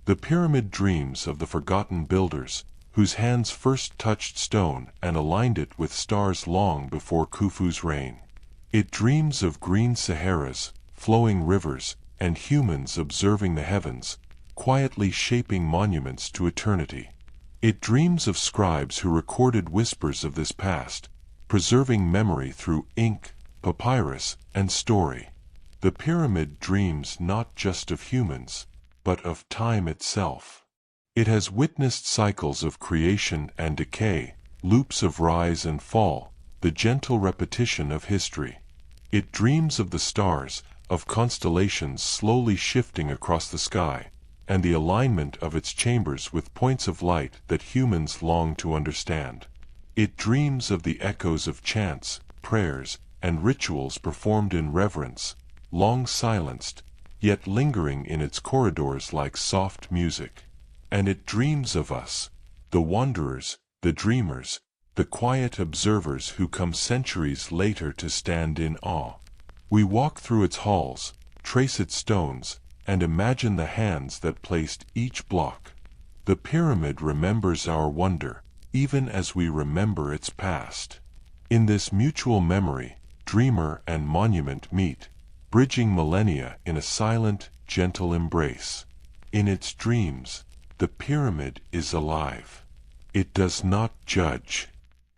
The pyramid dreams of the forgotten builders, whose hands first touched stone and aligned it with stars long before Khufu's reign. It dreams of green Saharas, flowing rivers, and humans observing the heavens, quietly shaping monuments to eternity. It dreams of scribes who recorded whispers of this past, preserving memory through ink, papyrus, and story. The pyramid dreams not just of humans, but of time itself. It has witnessed cycles of creation and decay, loops of rise and fall, the gentle repetition of history. It dreams of the stars, of constellations slowly shifting across the sky, and the alignment of its chambers with points of light that humans long to understand. It dreams of the echoes of chants, prayers, and rituals performed in reverence, long silenced, yet lingering in its corridors like soft music. And it dreams of us, the wanderers, the dreamers, the quiet observers who come centuries later to stand in awe. We walk through its halls, trace its stones, and imagine the hands that placed each block. The pyramid remembers our wonder, even as we remember its past. In this mutual memory, dreamer and monument meet, bridging millennia in a silent, gentle embrace. In its dreams, the pyramid is alive. It does not judge.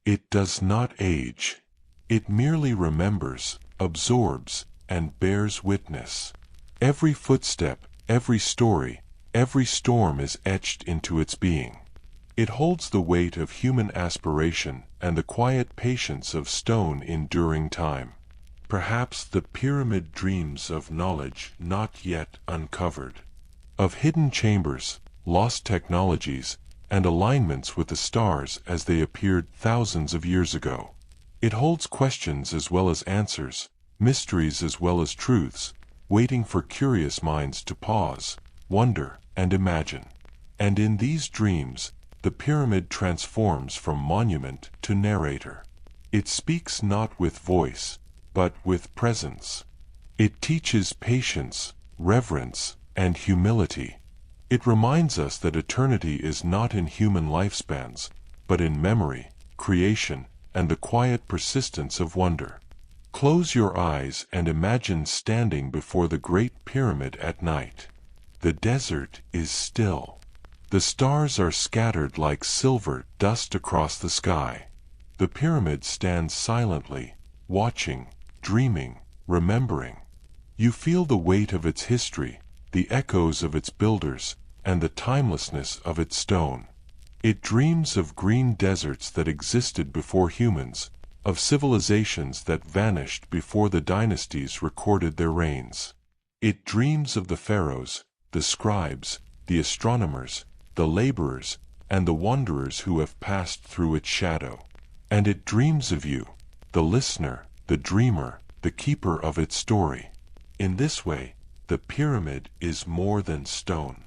It does not age. It merely remembers, absorbs, and bears witness. Every footstep, every story, every storm is etched into its being. It holds the weight of human aspiration and the quiet patience of stone enduring time. Perhaps the pyramid dreams of knowledge not yet uncovered, of hidden chambers, lost technologies, and alignments with the stars as they appeared thousands of years ago. It holds questions as well as answers, mysteries as well as truths, waiting for curious minds to pause, wonder, and imagine. And in these dreams, the pyramid transforms from monument to narrator. It speaks not with voice, but with presence. It teaches patience, reverence, and humility. It reminds us that eternity is not in human lifespans, but in memory, creation, and the quiet persistence of wonder. Close your eyes and imagine standing before the Great Pyramid at night. The desert is still. The stars are scattered like silver dust across the sky. The pyramid stands silently, watching, dreaming, remembering. You feel the weight of its history, the echoes of its builders, and the timelessness of its stone. It dreams of green deserts that existed before humans, of civilizations that vanished before the dynasties recorded their reigns. It dreams of the pharaohs, the scribes, the astronomers, the laborers, and the wanderers who have passed through its shadow. And it dreams of you, the listener, the dreamer, the keeper of its story. In this way, the pyramid is more than stone.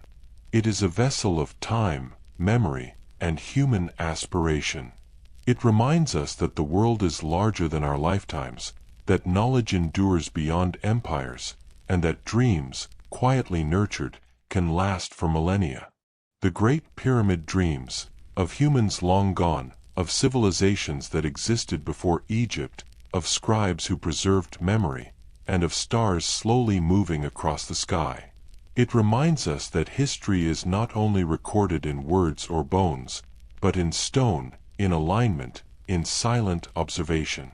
It is a vessel of time, memory, and human aspiration. It reminds us that the world is larger than our lifetimes, that knowledge endures beyond empires, and that dreams, quietly nurtured, can last for millennia. The Great Pyramid dreams of humans long gone, of civilizations that existed before Egypt, of scribes who preserved memory, and of stars slowly moving across the sky. It reminds us that history is not only recorded in words or bones, but in stone, in alignment, in silent observation.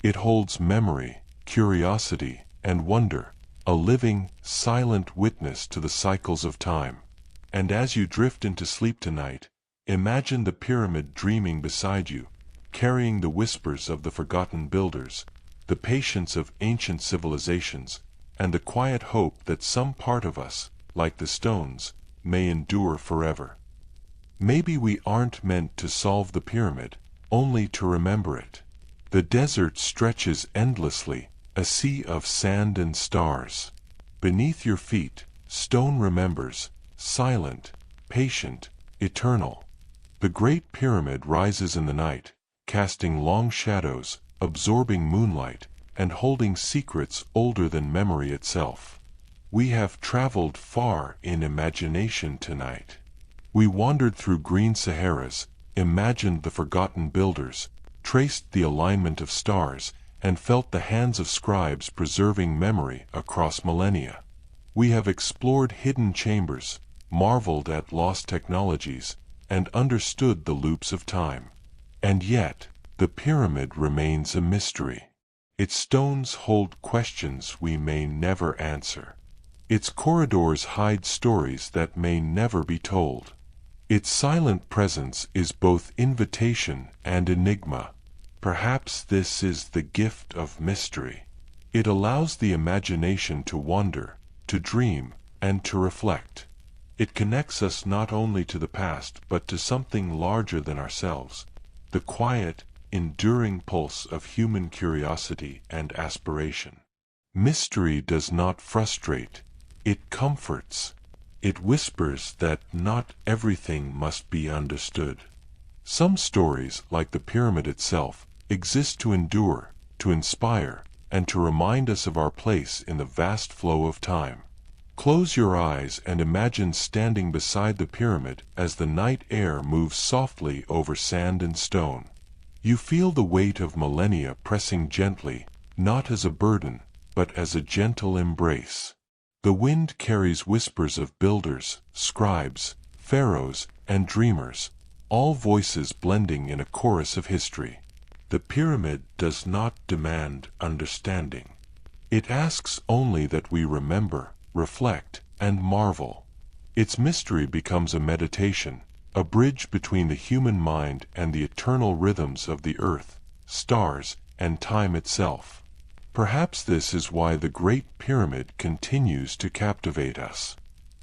It holds memory, curiosity, and wonder, a living, silent witness to the cycles of time. And as you drift into sleep tonight, imagine the pyramid dreaming beside you, carrying the whispers of the forgotten builders, the patience of ancient civilizations, and the quiet hope that some part of us, like the stones, may endure forever. Maybe we aren't meant to solve the pyramid, only to remember it. The desert stretches endlessly, a sea of sand and stars. Beneath your feet, stone remembers, silent, patient, eternal. The Great Pyramid rises in the night, casting long shadows, absorbing moonlight, and holding secrets older than memory itself. We have traveled far in imagination tonight. We wandered through green Saharas, imagined the forgotten builders, traced the alignment of stars, and felt the hands of scribes preserving memory across millennia. We have explored hidden chambers, marveled at lost technologies, and understood the loops of time. And yet, the pyramid remains a mystery. Its stones hold questions we may never answer. Its corridors hide stories that may never be told. Its silent presence is both invitation and enigma. Perhaps this is the gift of mystery. It allows the imagination to wander, to dream, and to reflect. It connects us not only to the past but to something larger than ourselves, the quiet, enduring pulse of human curiosity and aspiration. Mystery does not frustrate, it comforts. It whispers that not everything must be understood. Some stories, like the pyramid itself, exist to endure, to inspire, and to remind us of our place in the vast flow of time. Close your eyes and imagine standing beside the pyramid as the night air moves softly over sand and stone. You feel the weight of millennia pressing gently, not as a burden, but as a gentle embrace. The wind carries whispers of builders, scribes, pharaohs, and dreamers, all voices blending in a chorus of history. The pyramid does not demand understanding. It asks only that we remember, reflect, and marvel. Its mystery becomes a meditation, a bridge between the human mind and the eternal rhythms of the earth, stars, and time itself. Perhaps this is why the Great Pyramid continues to captivate us.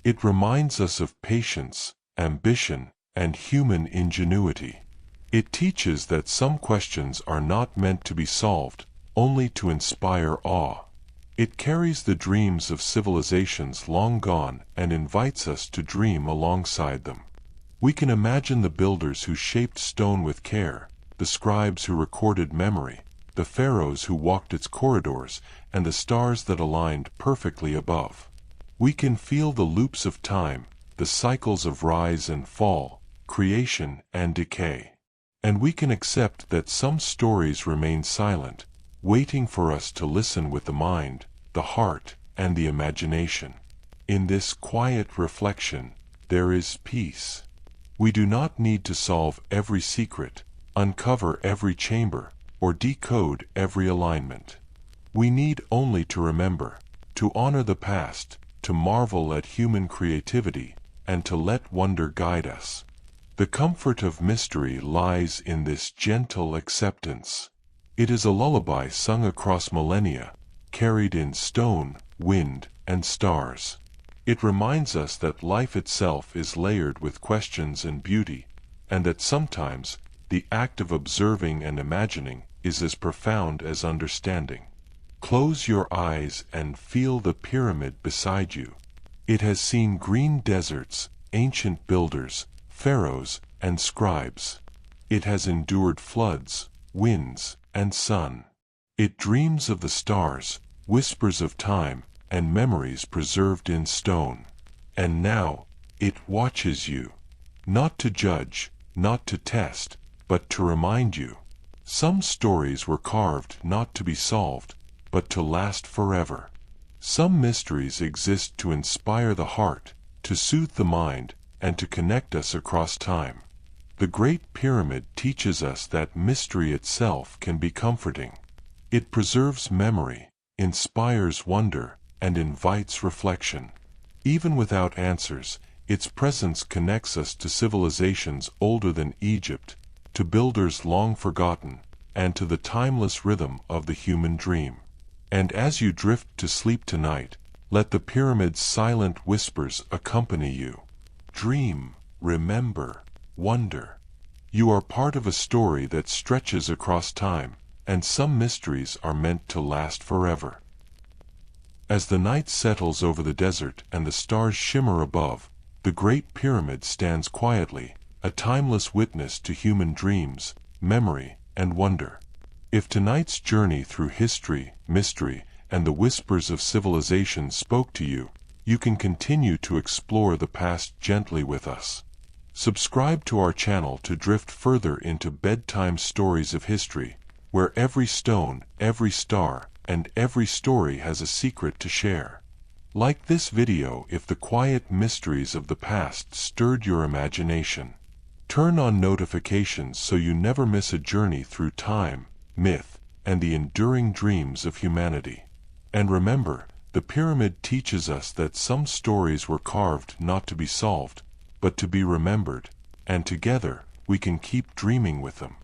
It reminds us of patience, ambition, and human ingenuity. It teaches that some questions are not meant to be solved, only to inspire awe. It carries the dreams of civilizations long gone and invites us to dream alongside them. We can imagine the builders who shaped stone with care, the scribes who recorded memory, the pharaohs who walked its corridors, and the stars that aligned perfectly above. We can feel the loops of time, the cycles of rise and fall, creation and decay. And we can accept that some stories remain silent, waiting for us to listen with the mind, the heart, and the imagination. In this quiet reflection, there is peace. We do not need to solve every secret, uncover every chamber, or decode every alignment. We need only to remember, to honor the past, to marvel at human creativity, and to let wonder guide us. The comfort of mystery lies in this gentle acceptance. It is a lullaby sung across millennia, carried in stone, wind, and stars. It reminds us that life itself is layered with questions and beauty, and that sometimes the act of observing and imagining is as profound as understanding. Close your eyes and feel the pyramid beside you. It has seen green deserts, ancient builders, pharaohs, and scribes. It has endured floods, winds, and sun. It dreams of the stars, whispers of time, and memories preserved in stone. And now, it watches you. Not to judge, not to test, but to remind you. Some stories were carved not to be solved, but to last forever. Some mysteries exist to inspire the heart, to soothe the mind, and to connect us across time. The Great Pyramid teaches us that mystery itself can be comforting. It preserves memory, inspires wonder, and invites reflection. Even without answers, its presence connects us to civilizations older than Egypt, to builders long forgotten, and to the timeless rhythm of the human dream. And as you drift to sleep tonight, let the pyramid's silent whispers accompany you. Dream, remember, wonder. You are part of a story that stretches across time, and some mysteries are meant to last forever. As the night settles over the desert and the stars shimmer above, the Great Pyramid stands quietly, a timeless witness to human dreams, memory, and wonder. If tonight's journey through history, mystery, and the whispers of civilization spoke to you, you can continue to explore the past gently with us. Subscribe to our channel to drift further into bedtime stories of history, where every stone, every star, and every story has a secret to share. Like this video if the quiet mysteries of the past stirred your imagination. Turn on notifications so you never miss a journey through time, myth, and the enduring dreams of humanity. And remember, the pyramid teaches us that some stories were carved not to be solved, but to be remembered, and together we can keep dreaming with them.